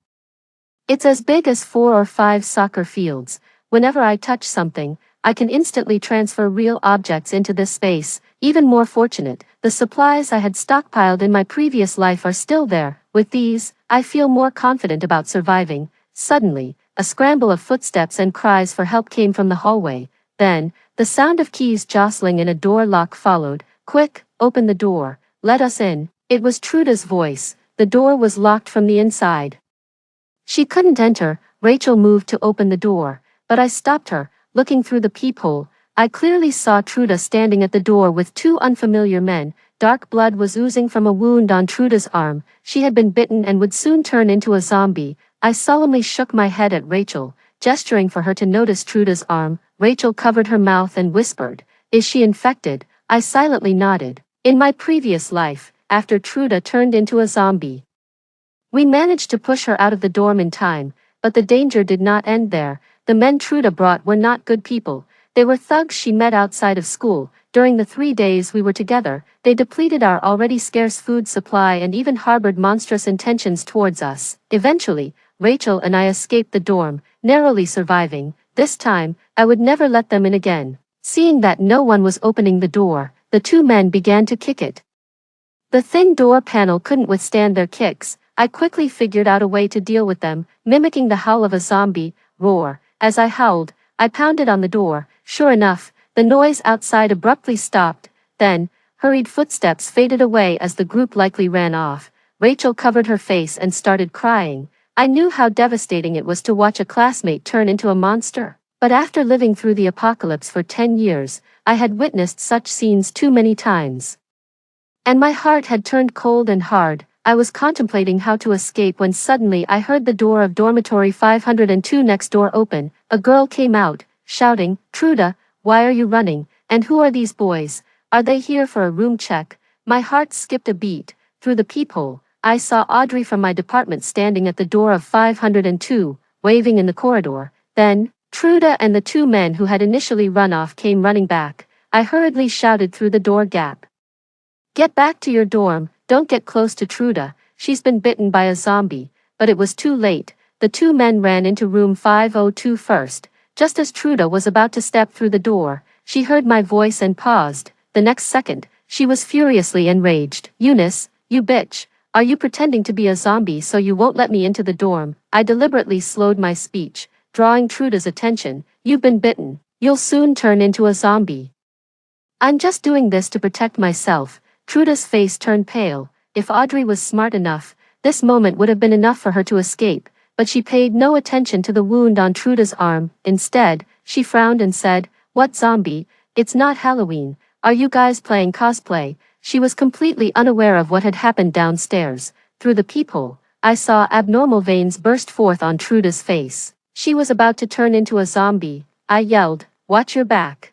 It's as big as 4 or 5 soccer fields. Whenever I touch something, I can instantly transfer real objects into this space. Even more fortunate, the supplies I had stockpiled in my previous life are still there. With these, I feel more confident about surviving. Suddenly, a scramble of footsteps and cries for help came from the hallway. Then, the sound of keys jostling in a door lock followed. Quick, open the door. Let us in. It was Truda's voice. The door was locked from the inside. She couldn't enter. Rachel moved to open the door, but I stopped her. Looking through the peephole, I clearly saw Truda standing at the door with 2 unfamiliar men. Dark blood was oozing from a wound on Truda's arm. She had been bitten and would soon turn into a zombie. I solemnly shook my head at Rachel, gesturing for her to notice Truda's arm. Rachel covered her mouth and whispered, "Is she infected?" I silently nodded. In my previous life, after Truda turned into a zombie, we managed to push her out of the dorm in time, but the danger did not end there. The men Truda brought were not good people. They were thugs she met outside of school. During the 3 days we were together, they depleted our already scarce food supply and even harbored monstrous intentions towards us. Eventually, Rachel and I escaped the dorm, narrowly surviving. This time, I would never let them in again. Seeing that no one was opening the door, the 2 men began to kick it. The thin door panel couldn't withstand their kicks. I quickly figured out a way to deal with them, mimicking the howl of a zombie. Roar. As I howled, I pounded on the door. Sure enough, the noise outside abruptly stopped. Then, hurried footsteps faded away as the group likely ran off. Rachel covered her face and started crying. I knew how devastating it was to watch a classmate turn into a monster. But after living through the apocalypse for 10 years, I had witnessed such scenes too many times. And my heart had turned cold and hard. I was contemplating how to escape when suddenly I heard the door of dormitory 502 next door open. A girl came out, shouting, "Truda, why are you running? And who are these boys? Are they here for a room check?" My heart skipped a beat. Through the peephole, I saw Audrey from my department standing at the door of 502, waving in the corridor. Then, Truda and the 2 men who had initially run off came running back. I hurriedly shouted through the door gap, "Get back to your dorm, don't get close to Truda, she's been bitten by a zombie." But it was too late. The 2 men ran into room 502 first. Just as Truda was about to step through the door, she heard my voice and paused. The next second, she was furiously enraged. "Eunice, you bitch, are you pretending to be a zombie so you won't let me into the dorm?" I deliberately slowed my speech, drawing Truda's attention. "You've been bitten. You'll soon turn into a zombie." "I'm just doing this to protect myself." Truda's face turned pale. If Audrey was smart enough, this moment would have been enough for her to escape, but she paid no attention to the wound on Truda's arm. Instead, she frowned and said, "What zombie? It's not Halloween. Are you guys playing cosplay?" She was completely unaware of what had happened downstairs. Through the peephole, I saw abnormal veins burst forth on Truda's face. She was about to turn into a zombie. I yelled, "Watch your back."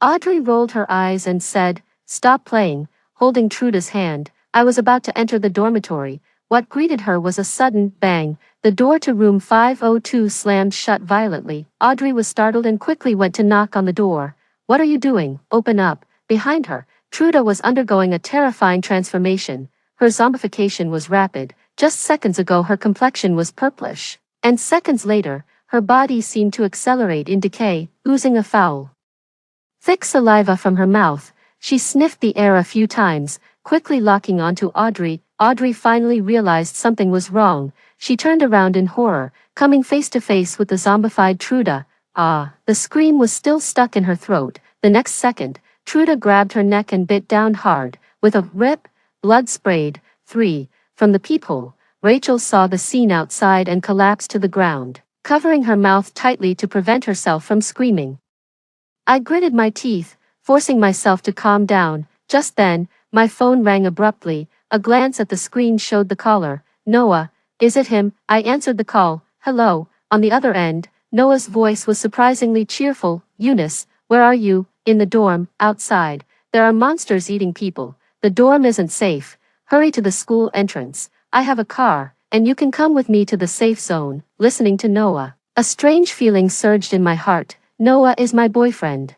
Audrey rolled her eyes and said, "Stop playing," holding Truda's hand. I was about to enter the dormitory. What greeted her was a sudden bang. The door to room 502 slammed shut violently. Audrey was startled and quickly went to knock on the door. "What are you doing? Open up." Behind her, Truda was undergoing a terrifying transformation. Her zombification was rapid. Just seconds ago her complexion was purplish, and seconds later, her body seemed to accelerate in decay, oozing a foul, thick saliva from her mouth. She sniffed the air a few times, quickly locking onto Audrey. Audrey finally realized something was wrong. She turned around in horror, coming face to face with the zombified Truda. Ah, the scream was still stuck in her throat. The next second, Truda grabbed her neck and bit down hard. With a rip, blood sprayed. 3. From the peephole, Rachel saw the scene outside and collapsed to the ground, covering her mouth tightly to prevent herself from screaming. I gritted my teeth, forcing myself to calm down. Just then, my phone rang abruptly. A glance at the screen showed the caller. "Noah, is it him?" I answered the call. "Hello," on the other end. Noah's voice was surprisingly cheerful. Eunice, where are you? In the dorm, outside. There are monsters eating people. The dorm isn't safe. Hurry to the school entrance. I have a car, and you can come with me to the safe zone. Listening to Noah, a strange feeling surged in my heart. Noah is my boyfriend.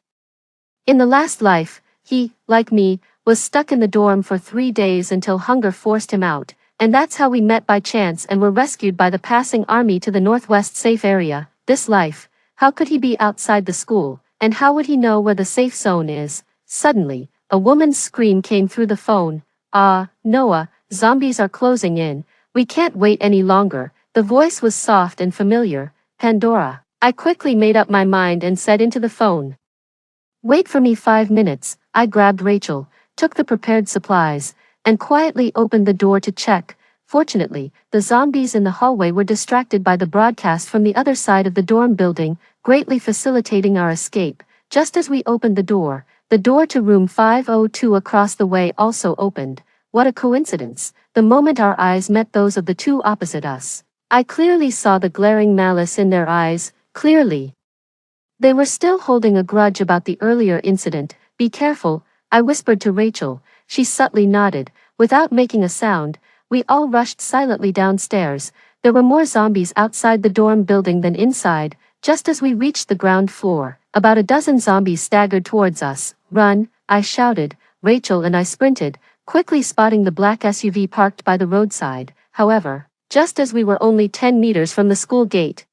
In the last life, he, like me, was stuck in the dorm for 3 days until hunger forced him out, and that's how we met by chance and were rescued by the passing army to the northwest safe area. This life, how could he be outside the school, and how would he know where the safe zone is? Suddenly, a woman's scream came through the phone. Noah, zombies are closing in. We can't wait any longer. The voice was soft and familiar. Pandora. I quickly made up my mind and said into the phone, wait for me 5 minutes. I grabbed Rachel, took the prepared supplies, and quietly opened the door to check. Fortunately, the zombies in the hallway were distracted by the broadcast from the other side of the dorm building, greatly facilitating our escape. Just as we opened the door to room 502 across the way also opened. What a coincidence. The moment our eyes met those of the two opposite us, I clearly saw the glaring malice in their eyes, clearly. They were still holding a grudge about the earlier incident. Be careful, I whispered to Rachel. She subtly nodded. Without making a sound, we all rushed silently downstairs. There were more zombies outside the dorm building than inside. Just as we reached the ground floor, about a dozen zombies staggered towards us. Run, I shouted. Rachel and I sprinted, quickly spotting the black SUV parked by the roadside. However, just as we were only 10 meters from the school gate,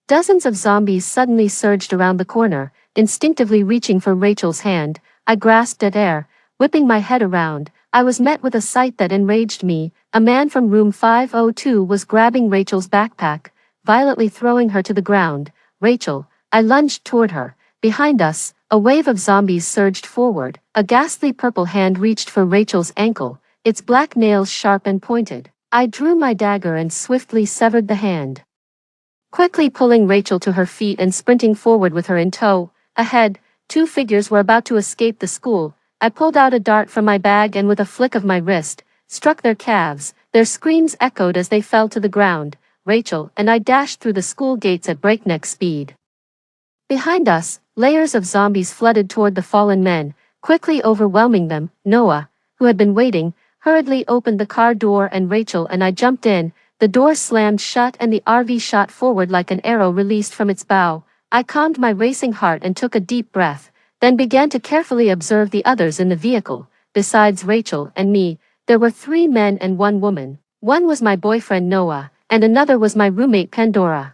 dozens of zombies suddenly surged around the corner, instinctively reaching for Rachel's hand. I grasped at air, whipping my head around. I was met with a sight that enraged me. A man from room 502 was grabbing Rachel's backpack, violently throwing her to the ground. Rachel, I lunged toward her. Behind us, a wave of zombies surged forward. A ghastly purple hand reached for Rachel's ankle, its black nails sharp and pointed. I drew my dagger and swiftly severed the hand, quickly pulling Rachel to her feet and sprinting forward with her in tow. Ahead, 2 figures were about to escape the school. I pulled out a dart from my bag and with a flick of my wrist, struck their calves. Their screams echoed as they fell to the ground. Rachel and I dashed through the school gates at breakneck speed. Behind us, layers of zombies flooded toward the fallen men, quickly overwhelming them. Noah, who had been waiting, hurriedly opened the car door and Rachel and I jumped in. The door slammed shut and the RV shot forward like an arrow released from its bow. I calmed my racing heart and took a deep breath, then began to carefully observe the others in the vehicle. Besides Rachel and me, there were 3 men and 1 woman. One was my boyfriend Noah, and another was my roommate Pandora.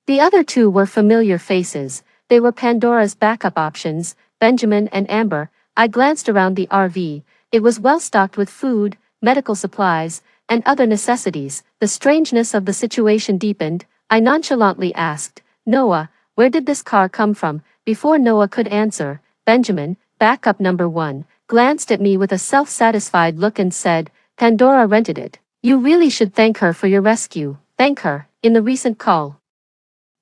The other 2 were familiar faces. They were Pandora's backup options, Benjamin and Amber. I glanced around the RV. It was well stocked with food, medical supplies, and other necessities. The strangeness of the situation deepened. I nonchalantly asked, Noah, where did this car come from? Before Noah could answer, Benjamin, backup number 1, glanced at me with a self-satisfied look and said, Pandora rented it. You really should thank her for your rescue. Thank her. In the recent call,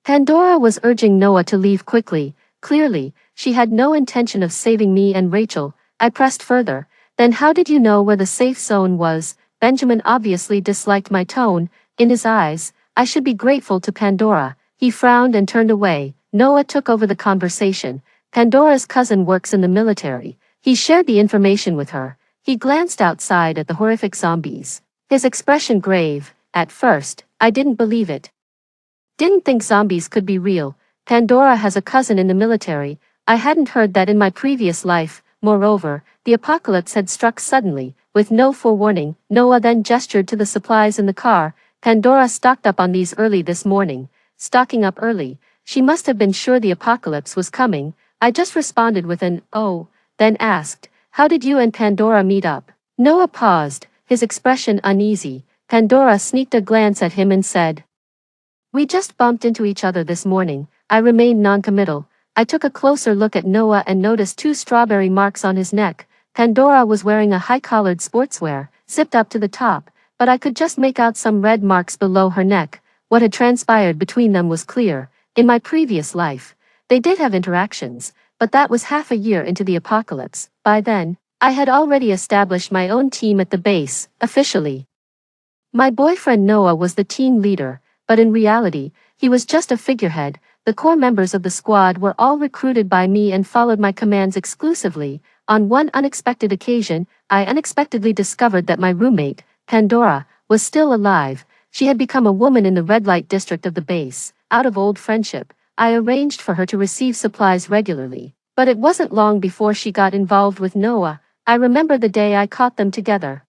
Pandora was urging Noah to leave quickly. Clearly, she had no intention of saving me and Rachel. I pressed further. Then how did you know where the safe zone was? Benjamin obviously disliked my tone. In his eyes, I should be grateful to Pandora. He frowned and turned away. Noah took over the conversation. Pandora's cousin works in the military. He shared the information with her. He glanced outside at the horrific zombies, his expression grave. At first, I didn't believe it. Didn't think zombies could be real. Pandora has a cousin in the military. I hadn't heard that in my previous life. Moreover, the apocalypse had struck suddenly, with no forewarning. Noah then gestured to the supplies in the car. Pandora stocked up on these early this morning. Stocking up early. She must have been sure the apocalypse was coming. I just responded with an, oh, then asked, how did you and Pandora meet up? Noah paused, his expression uneasy. Pandora sneaked a glance at him and said, we just bumped into each other this morning. I remained noncommittal. I took a closer look at Noah and noticed 2 strawberry marks on his neck. Pandora was wearing a high-collared sportswear, zipped up to the top, but I could just make out some red marks below her neck. What had transpired between them was clear. In my previous life, they did have interactions, but that was half a year into the apocalypse. By then, I had already established my own team at the base, officially. My boyfriend Noah was the team leader, but in reality, He was just a figurehead. The core members of the squad were all recruited by me and followed my commands exclusively. On one unexpected occasion, I unexpectedly discovered that my roommate, Pandora, was still alive. She had become a woman in the red light district of the base. Out of old friendship, I arranged for her to receive supplies regularly. But it wasn't long before she got involved with Noah. I remember the day I caught them together.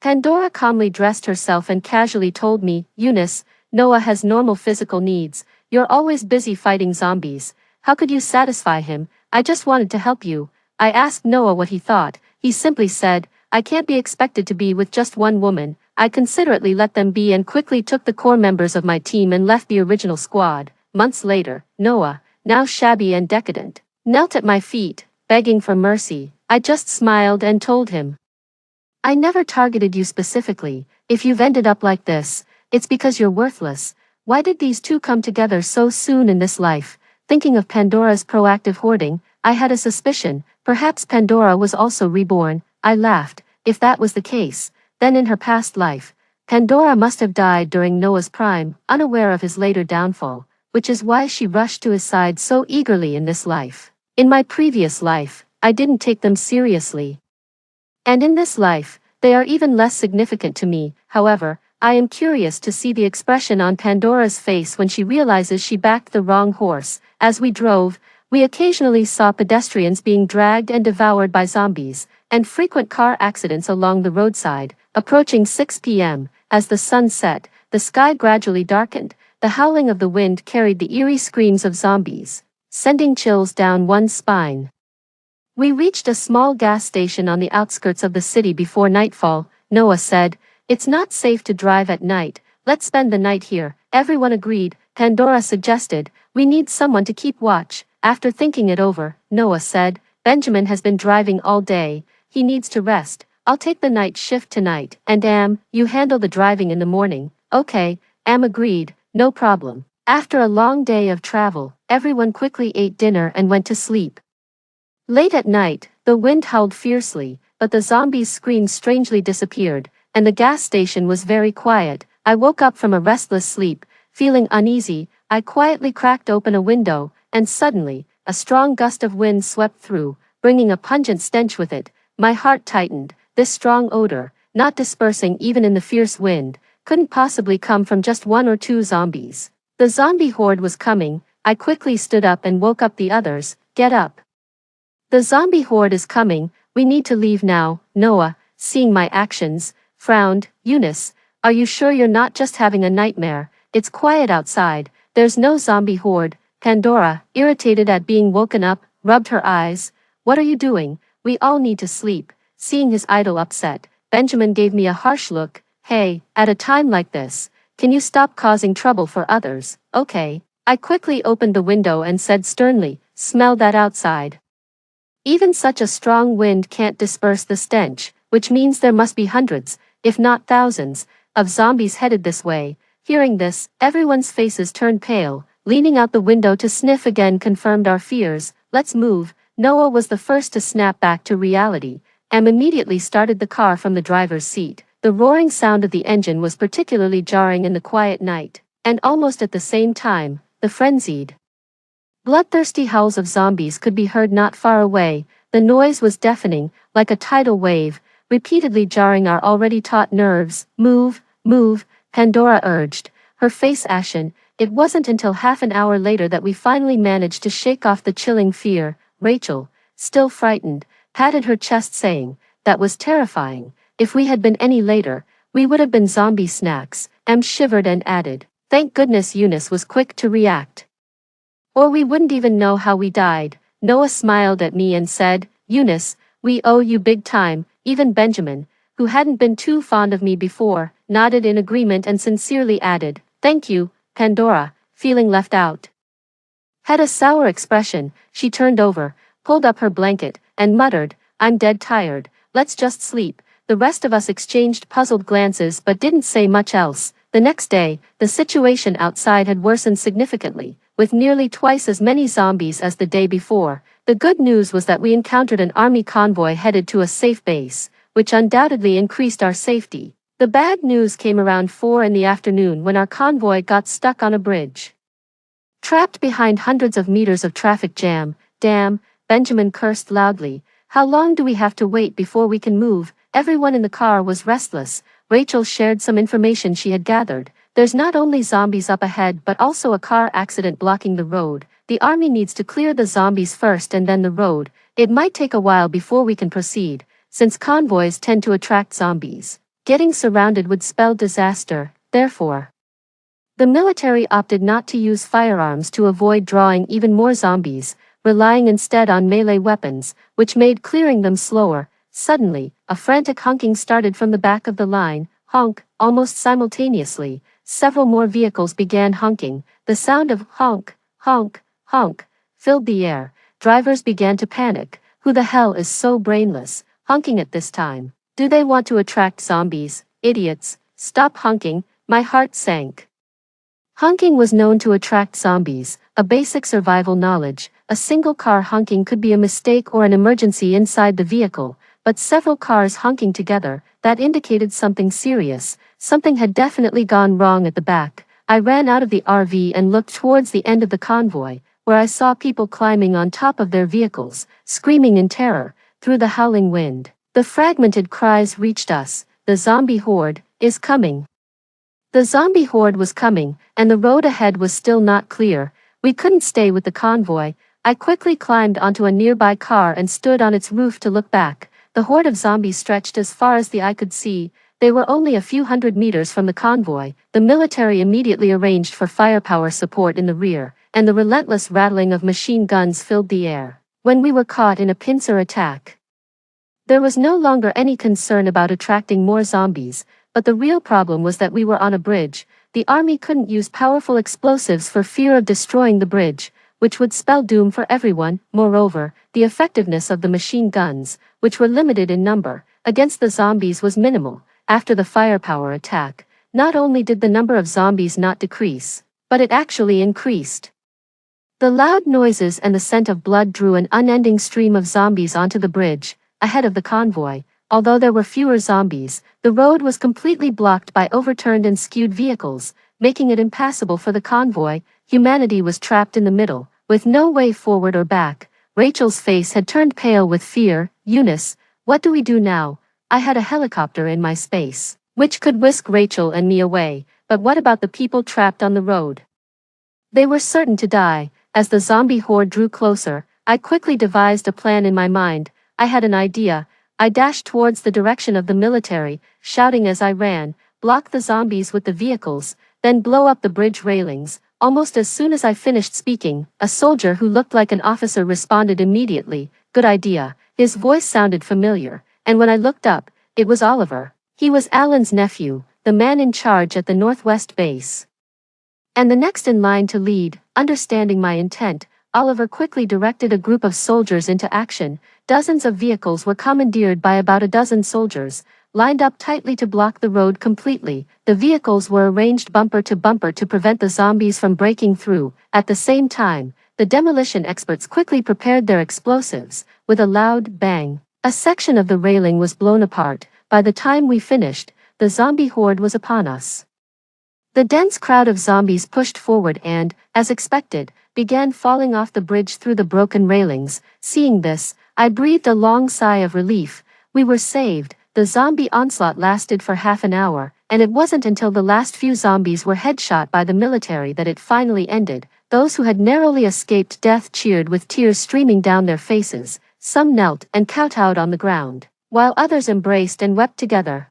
Pandora calmly dressed herself and casually told me, Eunice, Noah has normal physical needs. You're always busy fighting zombies. How could you satisfy him? I just wanted to help you. I asked Noah what he thought. He simply said, I can't be expected to be with just one woman. I considerately let them be and quickly took the core members of my team and left the original squad. Months later, Noah, now shabby and decadent, knelt at my feet, begging for mercy. I just smiled and told him, I never targeted you specifically. If you've ended up like this, it's because you're worthless. Why did these two come together so soon in this life? Thinking of Pandora's proactive hoarding, I had a suspicion. Perhaps Pandora was also reborn. I laughed. If that was the case, then in her past life, Pandora must have died during Noah's prime, unaware of his later downfall, which is why she rushed to his side so eagerly in this life. In my previous life, I didn't take them seriously. And in this life, they are even less significant to me. However, I am curious to see the expression on Pandora's face when she realizes she backed the wrong horse. As we drove, we occasionally saw pedestrians being dragged and devoured by zombies, and frequent car accidents along the roadside. Approaching 6 p.m., as the sun set, the sky gradually darkened. The howling of the wind carried the eerie screams of zombies, sending chills down one's spine. We reached a small gas station on the outskirts of the city before nightfall. Noah said, It's not safe to drive at night. Let's spend the night here. Everyone agreed. Pandora suggested, We need someone to keep watch. After thinking it over, Noah said, Benjamin has been driving all day. He needs to rest. I'll take the night shift tonight. And you handle the driving in the morning. Okay, agreed. No problem. After a long day of travel, everyone quickly ate dinner and went to sleep. Late at night, the wind howled fiercely, but the zombies' screams strangely disappeared, and the gas station was very quiet. I woke up from a restless sleep, feeling uneasy. I quietly cracked open a window, and suddenly, a strong gust of wind swept through, bringing a pungent stench with it. My heart tightened. This strong odor, not dispersing even in the fierce wind, couldn't possibly come from just one or two zombies. The zombie horde was coming. I quickly stood up and woke up the others. Get up. The zombie horde is coming. We need to leave now. Noah, seeing my actions, frowned. Eunice, are you sure you're not just having a nightmare? It's quiet outside. There's no zombie horde. Pandora, irritated at being woken up, rubbed her eyes. What are you doing? We all need to sleep. Seeing his idol upset, Benjamin gave me a harsh look. Hey, at a time like this, can you stop causing trouble for others? Okay. I quickly opened the window and said sternly, Smell that outside. Even such a strong wind can't disperse the stench, which means there must be hundreds, if not thousands, of zombies headed this way. Hearing this, everyone's faces turned pale. Leaning out the window to sniff again confirmed our fears. Let's move. Noah was the first to snap back to reality, and immediately started the car from the driver's seat. The roaring sound of the engine was particularly jarring in the quiet night, and almost at the same time, the frenzied, bloodthirsty howls of zombies could be heard not far away. The noise was deafening, like a tidal wave, repeatedly jarring our already taut nerves. Move, move, Pandora urged, her face ashen. It wasn't until half an hour later that we finally managed to shake off the chilling fear. Rachel, still frightened, patted her chest saying, That was terrifying. If we had been any later, we would have been zombie snacks. Shivered and added, Thank goodness Eunice was quick to react. Or we wouldn't even know how we died. Noah smiled at me and said, Eunice, we owe you big time. Even Benjamin, who hadn't been too fond of me before, nodded in agreement and sincerely added, Thank you. Pandora, feeling left out, had a sour expression. She turned over, pulled up her blanket, and muttered, I'm dead tired. Let's just sleep. The rest of us exchanged puzzled glances but didn't say much else. The next day, the situation outside had worsened significantly, with nearly twice as many zombies as the day before. The good news was that we encountered an army convoy headed to a safe base, which undoubtedly increased our safety. The bad news came around 4 in the afternoon when our convoy got stuck on a bridge. Trapped behind hundreds of meters of traffic jam. Damn, Benjamin cursed loudly. How long do we have to wait before we can move? Everyone in the car was restless. Rachel shared some information she had gathered. There's not only zombies up ahead but also a car accident blocking the road. The army needs to clear the zombies first and then the road. It might take a while before we can proceed, since convoys tend to attract zombies. Getting surrounded would spell disaster, therefore. The military opted not to use firearms to avoid drawing even more zombies, relying instead on melee weapons, which made clearing them slower. Suddenly, a frantic honking started from the back of the line. Honk, almost simultaneously. Several more vehicles began honking. The sound of honk, honk, honk filled the air. Drivers began to panic. Who the hell is so brainless, honking at this time? Do they want to attract zombies? Idiots. Stop honking. My heart sank. Honking was known to attract zombies, a basic survival knowledge. A single car honking could be a mistake or an emergency inside the vehicle, but several cars honking together, that indicated something serious. Something had definitely gone wrong at the back. I ran out of the RV and looked towards the end of the convoy, where I saw people climbing on top of their vehicles, screaming in terror, through the howling wind. The fragmented cries reached us. The zombie horde is coming. The zombie horde was coming, and the road ahead was still not clear. We couldn't stay with the convoy. I quickly climbed onto a nearby car and stood on its roof to look back. The horde of zombies stretched as far as the eye could see. They were only a few hundred meters from the convoy. The military immediately arranged for firepower support in the rear, and the relentless rattling of machine guns filled the air. When we were caught in a pincer attack, there was no longer any concern about attracting more zombies, but the real problem was that we were on a bridge. The army couldn't use powerful explosives for fear of destroying the bridge, which would spell doom for everyone. Moreover, the effectiveness of the machine guns, which were limited in number, against the zombies was minimal. After the firepower attack, not only did the number of zombies not decrease, but it actually increased. The loud noises and the scent of blood drew an unending stream of zombies onto the bridge, ahead of the convoy. Although there were fewer zombies, the road was completely blocked by overturned and skewed vehicles, making it impassable for the convoy. Humanity was trapped in the middle, with no way forward or back. Rachel's face had turned pale with fear. Eunice, what do we do now? I had a helicopter in my space, which could whisk Rachel and me away, but what about the people trapped on the road? They were certain to die. As the zombie horde drew closer, I quickly devised a plan in my mind. I had an idea. I dashed towards the direction of the military, shouting as I ran, block the zombies with the vehicles, then blow up the bridge railings. Almost as soon as I finished speaking, a soldier who looked like an officer responded immediately. Good idea. His voice sounded familiar, and when I looked up, it was Oliver. He was Alan's nephew, the man in charge at the Northwest base, and the next in line to lead. Understanding my intent, Oliver quickly directed a group of soldiers into action. Dozens of vehicles were commandeered by about a dozen soldiers, lined up tightly to block the road completely. The vehicles were arranged bumper to prevent the zombies from breaking through. At the same time, the demolition experts quickly prepared their explosives. With a loud bang, a section of the railing was blown apart. By the time we finished, the zombie horde was upon us. The dense crowd of zombies pushed forward and, as expected, began falling off the bridge through the broken railings. Seeing this, I breathed a long sigh of relief. We were saved. The zombie onslaught lasted for half an hour, and it wasn't until the last few zombies were headshot by the military that it finally ended. Those who had narrowly escaped death cheered with tears streaming down their faces. Some knelt and kowtowed on the ground, while others embraced and wept together.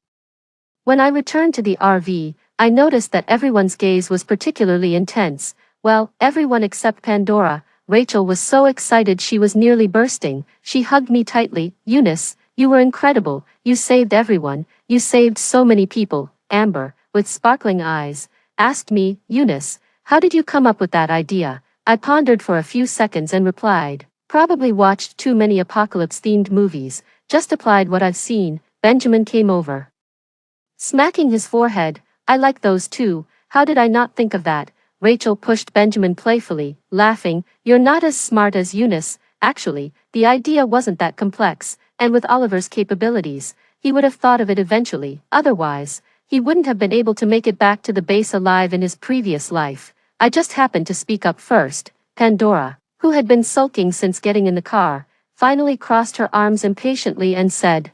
When I returned to the RV, I noticed that everyone's gaze was particularly intense. Well, everyone except Pandora. Rachel was so excited she was nearly bursting. She hugged me tightly. Eunice, you were incredible. You saved everyone. You saved so many people. Amber, with sparkling eyes, asked me, Eunice, how did you come up with that idea? I pondered for a few seconds and replied, probably watched too many apocalypse-themed movies. Just applied what I've seen. Benjamin came over, smacking his forehead. I like those too. How did I not think of that? Rachel pushed Benjamin playfully, laughing. You're not as smart as Eunice. Actually, the idea wasn't that complex, and with Oliver's capabilities, he would have thought of it eventually. Otherwise, he wouldn't have been able to make it back to the base alive in his previous life. I just happened to speak up first. Pandora, who had been sulking since getting in the car, finally crossed her arms impatiently and said,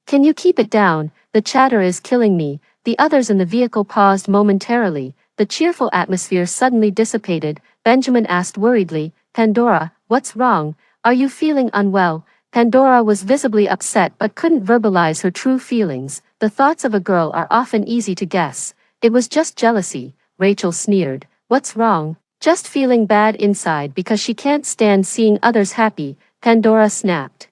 "Can you keep it down? The chatter is killing me." The others in the vehicle paused momentarily. The cheerful atmosphere suddenly dissipated. Benjamin asked worriedly, "Pandora, what's wrong? Are you feeling unwell?" Pandora was visibly upset but couldn't verbalize her true feelings. The thoughts of a girl are often easy to guess. "It was just jealousy," Rachel sneered. "What's wrong?" "Just feeling bad inside because she can't stand seeing others happy," Pandora snapped.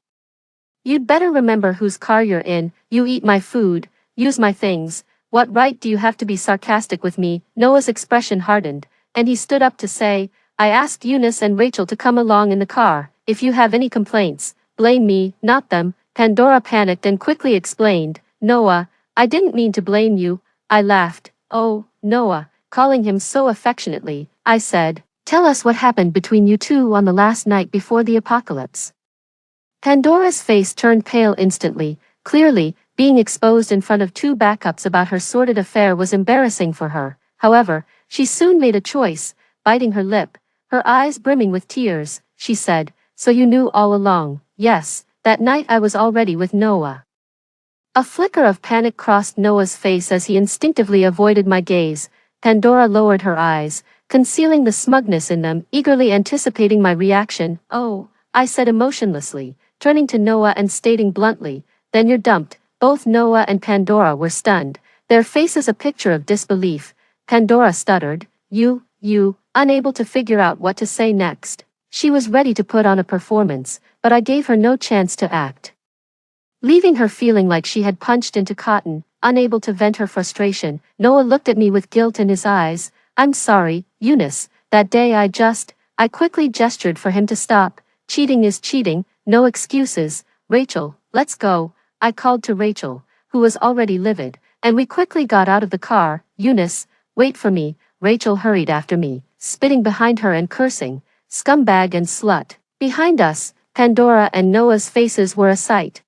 "You'd better remember whose car you're in. You eat my food, use my things. What right do you have to be sarcastic with me?" Noah's expression hardened, and he stood up to say, "I asked Eunice and Rachel to come along in the car. If you have any complaints, blame me, not them." Pandora panicked and quickly explained, "Noah, I didn't mean to blame you." I laughed. "Oh, Noah," calling him so affectionately, I said, "Tell us what happened between you two on the last night before the apocalypse." Pandora's face turned pale instantly. Clearly, being exposed in front of two backups about her sordid affair was embarrassing for her. However, she soon made a choice, biting her lip, her eyes brimming with tears. She said, "So you knew all along?" "Yes, that night I was already with Noah." A flicker of panic crossed Noah's face as he instinctively avoided my gaze. Pandora lowered her eyes, concealing the smugness in them, eagerly anticipating my reaction. "Oh," I said emotionlessly, turning to Noah and stating bluntly, "Then you're dumped." Both Noah and Pandora were stunned, their faces a picture of disbelief. Pandora stuttered, you, unable to figure out what to say next. She was ready to put on a performance, but I gave her no chance to act. Leaving her feeling like she had punched into cotton, unable to vent her frustration, Noah looked at me with guilt in his eyes. "I'm sorry, Eunice, that day I quickly gestured for him to stop. Cheating is cheating, no excuses." "Rachel, let's go," I called to Rachel, who was already livid, and we quickly got out of the car. "Eunice, wait for me." Rachel hurried after me, spitting behind her and cursing, "Scumbag and slut." Behind us, Pandora and Noah's faces were a sight.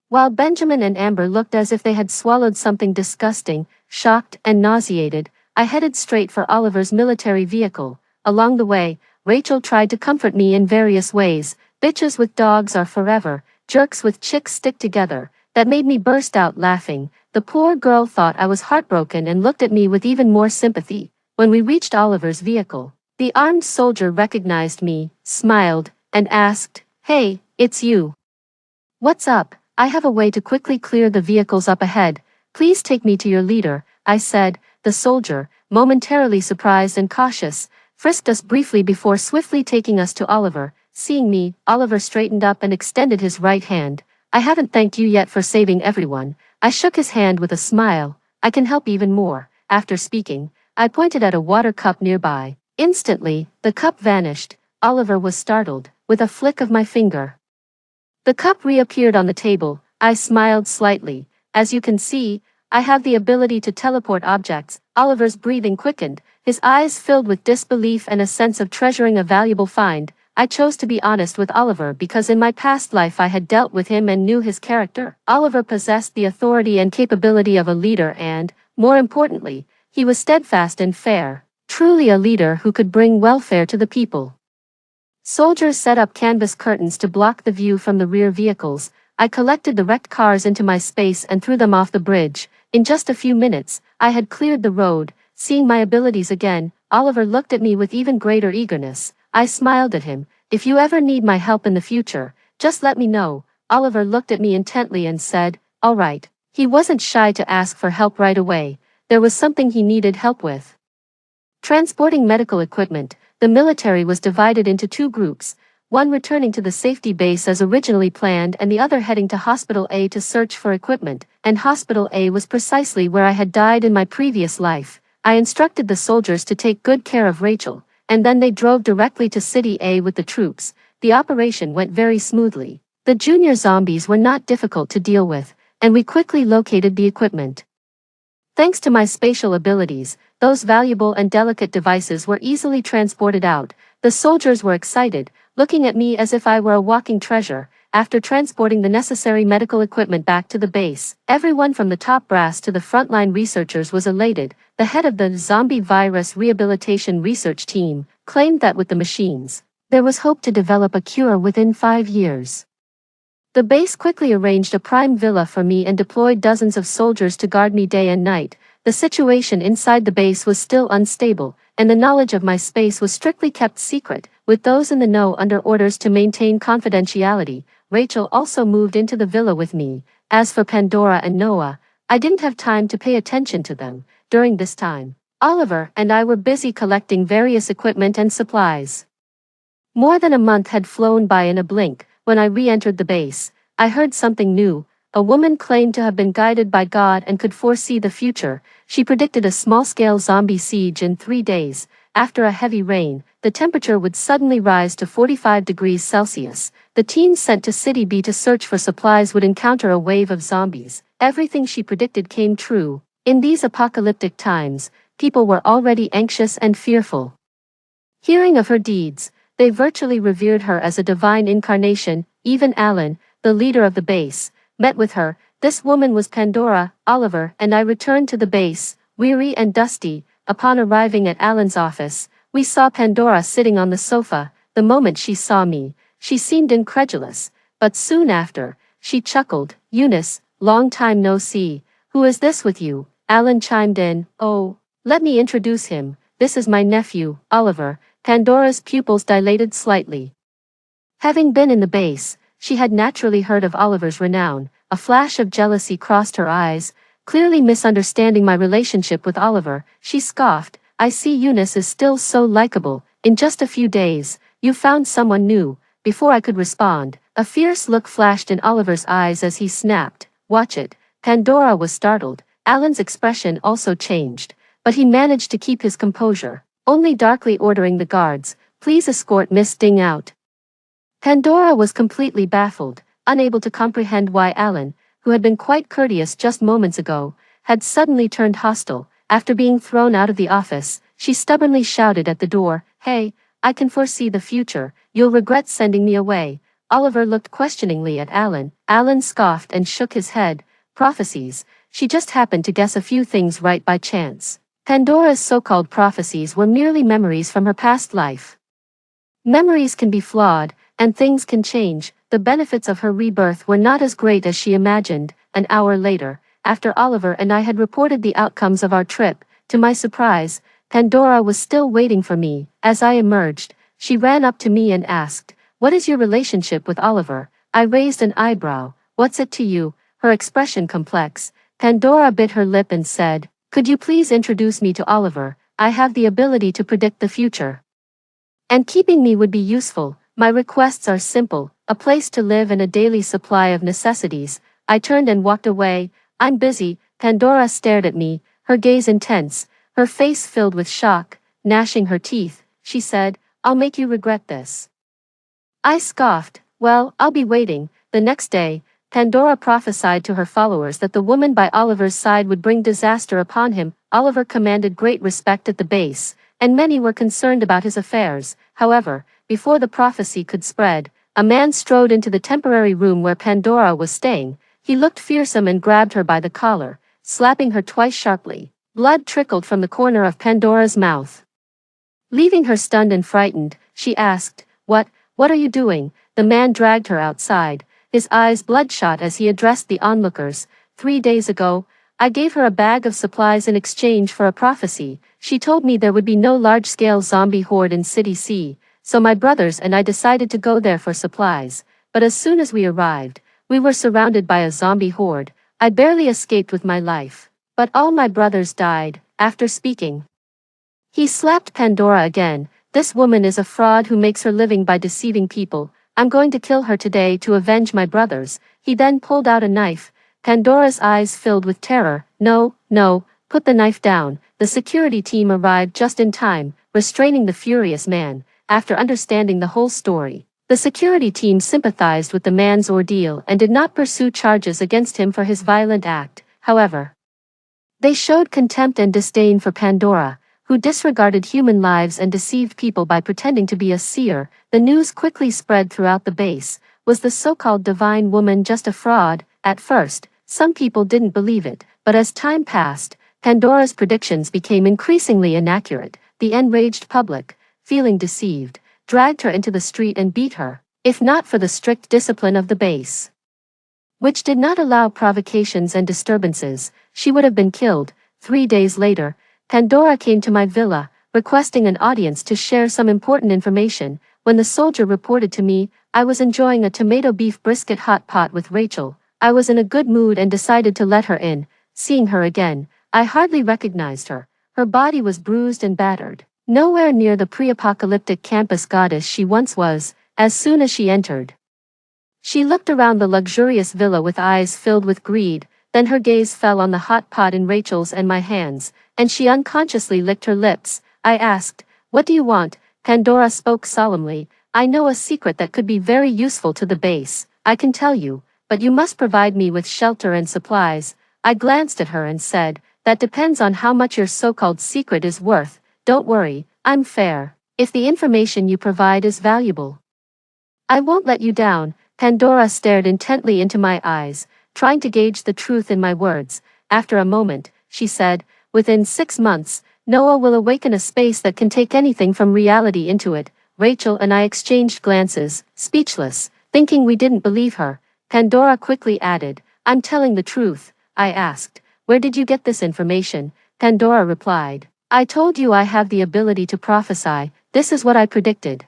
While Benjamin and Amber looked as if they had swallowed something disgusting, shocked and nauseated, I headed straight for Oliver's military vehicle. Along the way, Rachel tried to comfort me in various ways. "Bitches with dogs are forever, jerks with chicks stick together." That made me burst out laughing. The poor girl thought I was heartbroken and looked at me with even more sympathy. When we reached Oliver's vehicle, the armed soldier recognized me, smiled, and asked, "Hey, it's you. What's up?" "I have a way to quickly clear the vehicles up ahead. Please take me to your leader," I said. The soldier, momentarily surprised and cautious, frisked us briefly before swiftly taking us to Oliver. Seeing me, Oliver straightened up and extended his right hand. "I haven't thanked you yet for saving everyone." I shook his hand with a smile. "I can help even more." After speaking, I pointed at a water cup nearby. Instantly, the cup vanished. Oliver was startled. With a flick of my finger, the cup reappeared on the table. I smiled slightly. "As you can see, I have the ability to teleport objects." Oliver's breathing quickened, his eyes filled with disbelief and a sense of treasuring a valuable find. I chose to be honest with Oliver because in my past life I had dealt with him and knew his character. Oliver possessed the authority and capability of a leader and, more importantly, he was steadfast and fair. Truly a leader who could bring welfare to the people. Soldiers set up canvas curtains to block the view from the rear vehicles. I collected the wrecked cars into my space and threw them off the bridge. In just a few minutes, I had cleared the road. Seeing my abilities again, Oliver looked at me with even greater eagerness. I smiled at him. "If you ever need my help in the future, just let me know." Oliver looked at me intently and said, "All right." He wasn't shy to ask for help right away. There was something he needed help with. Transporting medical equipment. The military was divided into two groups, one returning to the safety base as originally planned and the other heading to Hospital A to search for equipment, and Hospital A was precisely where I had died in my previous life. I instructed the soldiers to take good care of Rachel, and then they drove directly to City A with the troops. The operation went very smoothly. The junior zombies were not difficult to deal with, and we quickly located the equipment. Thanks to my spatial abilities, those valuable and delicate devices were easily transported out. The soldiers were excited, looking at me as if I were a walking treasure. after transporting the necessary medical equipment back to the base. Everyone from the top brass to the frontline researchers was elated. The head of the zombie virus rehabilitation research team claimed that with the machines, there was hope to develop a cure within 5 years. The base quickly arranged a prime villa for me and deployed dozens of soldiers to guard me day and night. The situation inside the base was still unstable, and the knowledge of my space was strictly kept secret, with those in the know under orders to maintain confidentiality. Rachel also moved into the villa with me. As for Pandora and Noah, I didn't have time to pay attention to them. During this time, Oliver and I were busy collecting various equipment and supplies. More than a month had flown by in a blink. When I re-entered the base, I heard something new. A woman claimed to have been guided by God and could foresee the future. She predicted a small-scale zombie siege in 3 days. After a heavy rain, the temperature would suddenly rise to 45 degrees Celsius. The teams sent to City B to search for supplies would encounter a wave of zombies. Everything she predicted came true. In these apocalyptic times, people were already anxious and fearful. Hearing of her deeds, they virtually revered her as a divine incarnation. Even Alan, the leader of the base, met with her. This woman was Pandora. Oliver and I returned to the base, weary and dusty. Upon arriving at Alan's office, we saw Pandora sitting on the sofa. The moment she saw me, she seemed incredulous, but soon after, she chuckled. "Eunice, long time no see. Who is this with you?" Alan chimed in. "Oh, let me introduce him. This is my nephew, Oliver." Pandora's pupils dilated slightly. Having been in the base, she had naturally heard of Oliver's renown. A flash of jealousy crossed her eyes, clearly misunderstanding my relationship with Oliver. She scoffed. "I see Eunice is still so likable. In just a few days, you found someone new." Before I could respond, a fierce look flashed in Oliver's eyes as he snapped, "Watch it." Pandora was startled. Alan's expression also changed, but he managed to keep his composure, only darkly ordering the guards, "Please escort Miss Ding out." Pandora was completely baffled, unable to comprehend why Alan, who had been quite courteous just moments ago, had suddenly turned hostile. After being thrown out of the office, she stubbornly shouted at the door, "Hey, I can foresee the future. You'll regret sending me away." Oliver looked questioningly at Alan. Alan scoffed and shook his head. "Prophecies. She just happened to guess a few things right by chance." Pandora's so-called prophecies were merely memories from her past life. Memories can be flawed, and things can change. The benefits of her rebirth were not as great as she imagined. An hour later, after Oliver and I had reported the outcomes of our trip, to my surprise, Pandora was still waiting for me. As I emerged, she ran up to me and asked, "What is your relationship with Oliver?" I raised an eyebrow. "What's it to you?" Her expression complex. Pandora bit her lip and said, "Could you please introduce me to Oliver? I have the ability to predict the future. And keeping me would be useful. My requests are simple, a place to live and a daily supply of necessities." I turned and walked away. "I'm busy." Pandora stared at me, her gaze intense, her face filled with shock. Gnashing her teeth, she said, "I'll make you regret this." I scoffed. "Well, I'll be waiting." The next day, Pandora prophesied to her followers that the woman by Oliver's side would bring disaster upon him. Oliver commanded great respect at the base, and many were concerned about his affairs. However, before the prophecy could spread, a man strode into the temporary room where Pandora was staying. He looked fearsome and grabbed her by the collar, slapping her twice sharply. Blood trickled from the corner of Pandora's mouth. Leaving her stunned and frightened, she asked, What are you doing?" The man dragged her outside, his eyes bloodshot as he addressed the onlookers. 3 days ago, I gave her a bag of supplies in exchange for a prophecy. She told me there would be no large-scale zombie horde in City C, so my brothers and I decided to go there for supplies. But as soon as we arrived, we were surrounded by a zombie horde. I barely escaped with my life. But all my brothers died. After speaking, he slapped Pandora again. "This woman is a fraud who makes her living by deceiving people. I'm going to kill her today to avenge my brothers." He then pulled out a knife. Pandora's eyes filled with terror. No, put the knife down." The security team arrived just in time, restraining the furious man. After understanding the whole story, the security team sympathized with the man's ordeal and did not pursue charges against him for his violent act. However, they showed contempt and disdain for Pandora, who disregarded human lives and deceived people by pretending to be a seer. The news quickly spread throughout the base. Was the so-called divine woman just a fraud? At first, some people didn't believe it, but as time passed, Pandora's predictions became increasingly inaccurate. The enraged public, feeling deceived, dragged her into the street and beat her, if not for the strict discipline of the base, which did not allow provocations and disturbances, she would have been killed. 3 days later, Pandora came to my villa, requesting an audience to share some important information. When the soldier reported to me, I was enjoying a tomato beef brisket hot pot with Rachel. I was in a good mood and decided to let her in. Seeing her again, I hardly recognized her. Her body was bruised and battered, nowhere near the pre-apocalyptic campus goddess she once was. As soon as she entered, she looked around the luxurious villa with eyes filled with greed, then her gaze fell on the hot pot in Rachel's and my hands, and she unconsciously licked her lips. I asked, "What do you want?" Pandora spoke solemnly, "I know a secret that could be very useful to the base. I can tell you, but you must provide me with shelter and supplies." I glanced at her and said, "That depends on how much your so-called secret is worth. Don't worry, I'm fair. If the information you provide is valuable, I won't let you down." Pandora stared intently into my eyes, trying to gauge the truth in my words. After a moment, she said, "Within 6 months, Noah will awaken a space that can take anything from reality into it." Rachel and I exchanged glances, speechless, thinking we didn't believe her. Pandora quickly added, "I'm telling the truth." I asked, "Where did you get this information?" Pandora replied, "I told you I have the ability to prophesy. This is what I predicted.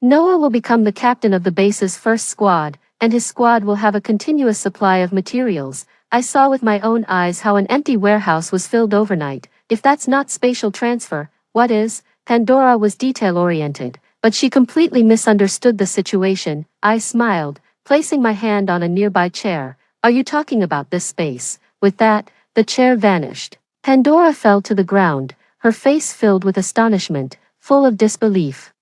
Noah will become the captain of the base's first squad, and his squad will have a continuous supply of materials. I saw with my own eyes how an empty warehouse was filled overnight. If that's not spatial transfer, what is?" Pandora was detail-oriented, but she completely misunderstood the situation. I smiled, placing my hand on a nearby chair. "Are you talking about this space?" With that, the chair vanished. Pandora fell to the ground, her face filled with astonishment, full of disbelief.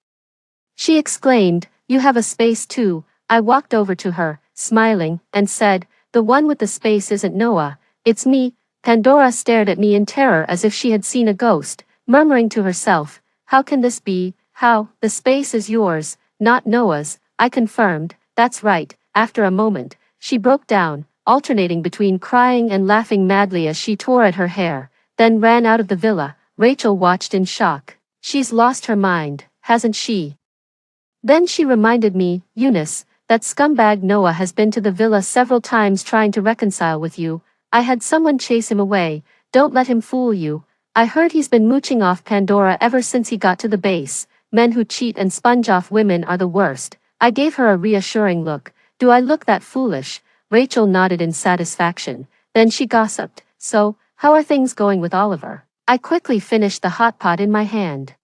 She exclaimed, "You have a space too?" I walked over to her, smiling, and said, "The one with the space isn't Noah, it's me." Pandora stared at me in terror as if she had seen a ghost, murmuring to herself, "How can this be? How? The space is yours, not Noah's." I confirmed, "That's right." After a moment, she broke down, alternating between crying and laughing madly as she tore at her hair, then ran out of the villa. Rachel watched in shock. "She's lost her mind, hasn't she?" Then she reminded me, "Eunice, that scumbag Noah has been to the villa several times trying to reconcile with you. I had someone chase him away. Don't let him fool you. I heard he's been mooching off Pandora ever since he got to the base. Men who cheat and sponge off women are the worst." I gave her a reassuring look. "Do I look that foolish?" Rachel nodded in satisfaction. Then she gossiped, "So, how are things going with Oliver?" I quickly finished the hot pot in my hand,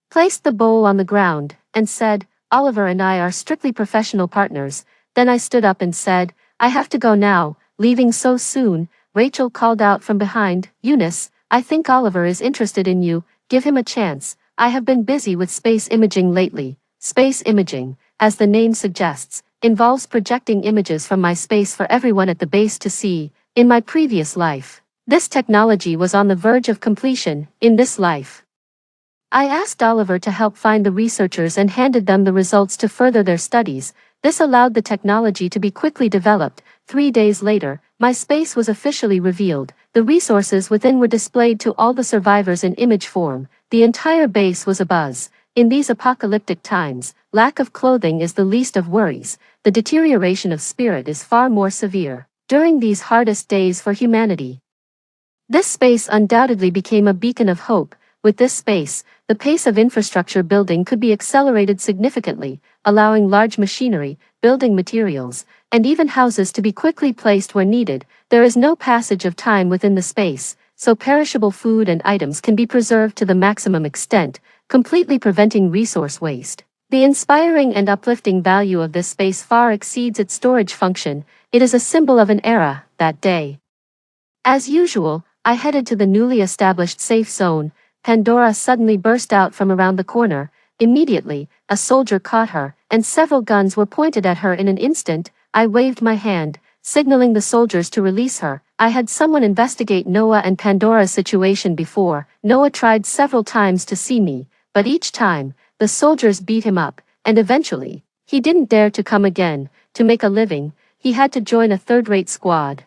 placed the bowl on the ground, and said, "Oliver and I are strictly professional partners." Then I stood up and said, "I have to go now." "Leaving so soon?" Rachel called out from behind, "Eunice, I think Oliver is interested in you. Give him a chance." I have been busy with space imaging lately. Space imaging, as the name suggests, involves projecting images from my space for everyone at the base to see. In my previous life, this technology was on the verge of completion. In this life, I asked Oliver to help find the researchers and handed them the results to further their studies. This allowed the technology to be quickly developed. 3 days later, my space was officially revealed. The resources within were displayed to all the survivors in image form. The entire base was abuzz. In these apocalyptic times, lack of clothing is the least of worries. The deterioration of spirit is far more severe. During these hardest days for humanity, this space undoubtedly became a beacon of hope. With this space, the pace of infrastructure building could be accelerated significantly, allowing large machinery, building materials, and even houses to be quickly placed where needed. There is no passage of time within the space, so perishable food and items can be preserved to the maximum extent, completely preventing resource waste. The inspiring and uplifting value of this space far exceeds its storage function. It is a symbol of an era. That day, as usual, I headed to the newly established safe zone. Pandora suddenly burst out from around the corner. Immediately, a soldier caught her, and several guns were pointed at her in an instant. I waved my hand, signaling the soldiers to release her. I had someone investigate Noah and Pandora's situation before. Noah tried several times to see me, but each time, the soldiers beat him up, and eventually, He didn't dare to come again. To make a living, he had to join a third-rate squad.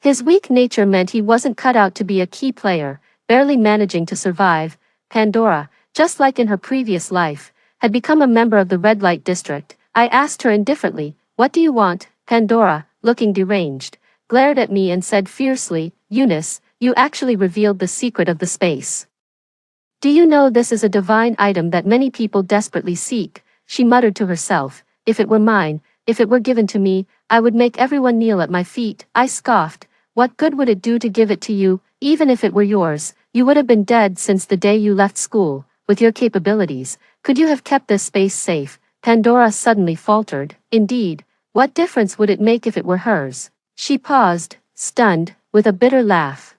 His weak nature meant he wasn't cut out to be a key player, barely managing to survive. Pandora, just like in her previous life, had become a member of the red light district. I asked her indifferently, "What do you want?" Pandora, looking deranged, glared at me and said fiercely, "Eunice, you actually revealed the secret of the space. Do you know this is a divine item that many people desperately seek?" She muttered to herself, "If it were mine, if it were given to me, I would make everyone kneel at my feet." I scoffed, "What good would it do to give it to you? Even if it were yours, you would have been dead since the day you left school. With your capabilities, could you have kept this space safe?" Pandora suddenly faltered. "Indeed, what difference would it make if it were hers?" She paused, stunned, with a bitter laugh.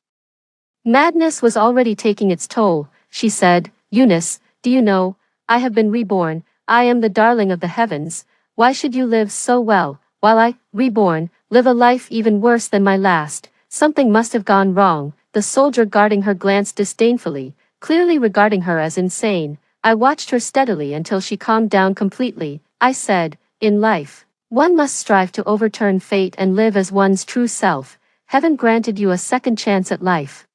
Madness was already taking its toll. She said, "Eunice, do you know, I have been reborn. I am the darling of the heavens. Why should you live so well, while I, reborn, live a life even worse than my last?" Something must have gone wrong. The soldier guarding her glanced disdainfully, clearly regarding her as insane. I watched her steadily until she calmed down completely. I said, "In life, one must strive to overturn fate and live as one's true self. Heaven granted you a second chance at life.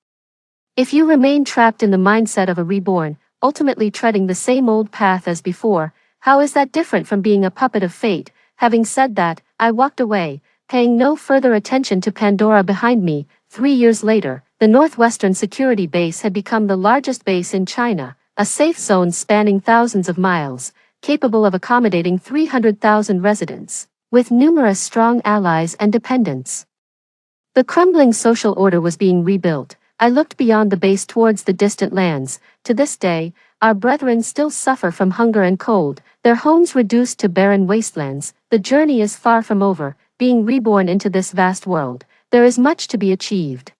If you remain trapped in the mindset of a reborn, ultimately treading the same old path as before, how is that different from being a puppet of fate?" Having said that, I walked away, paying no further attention to Pandora behind me. 3 years later, the Northwestern Security Base had become the largest base in China, a safe zone spanning thousands of miles, capable of accommodating 300,000 residents, with numerous strong allies and dependents. The crumbling social order was being rebuilt. I looked beyond the base towards the distant lands. To this day, our brethren still suffer from hunger and cold, their homes reduced to barren wastelands. The journey is far from over. Being reborn into this vast world, there is much to be achieved.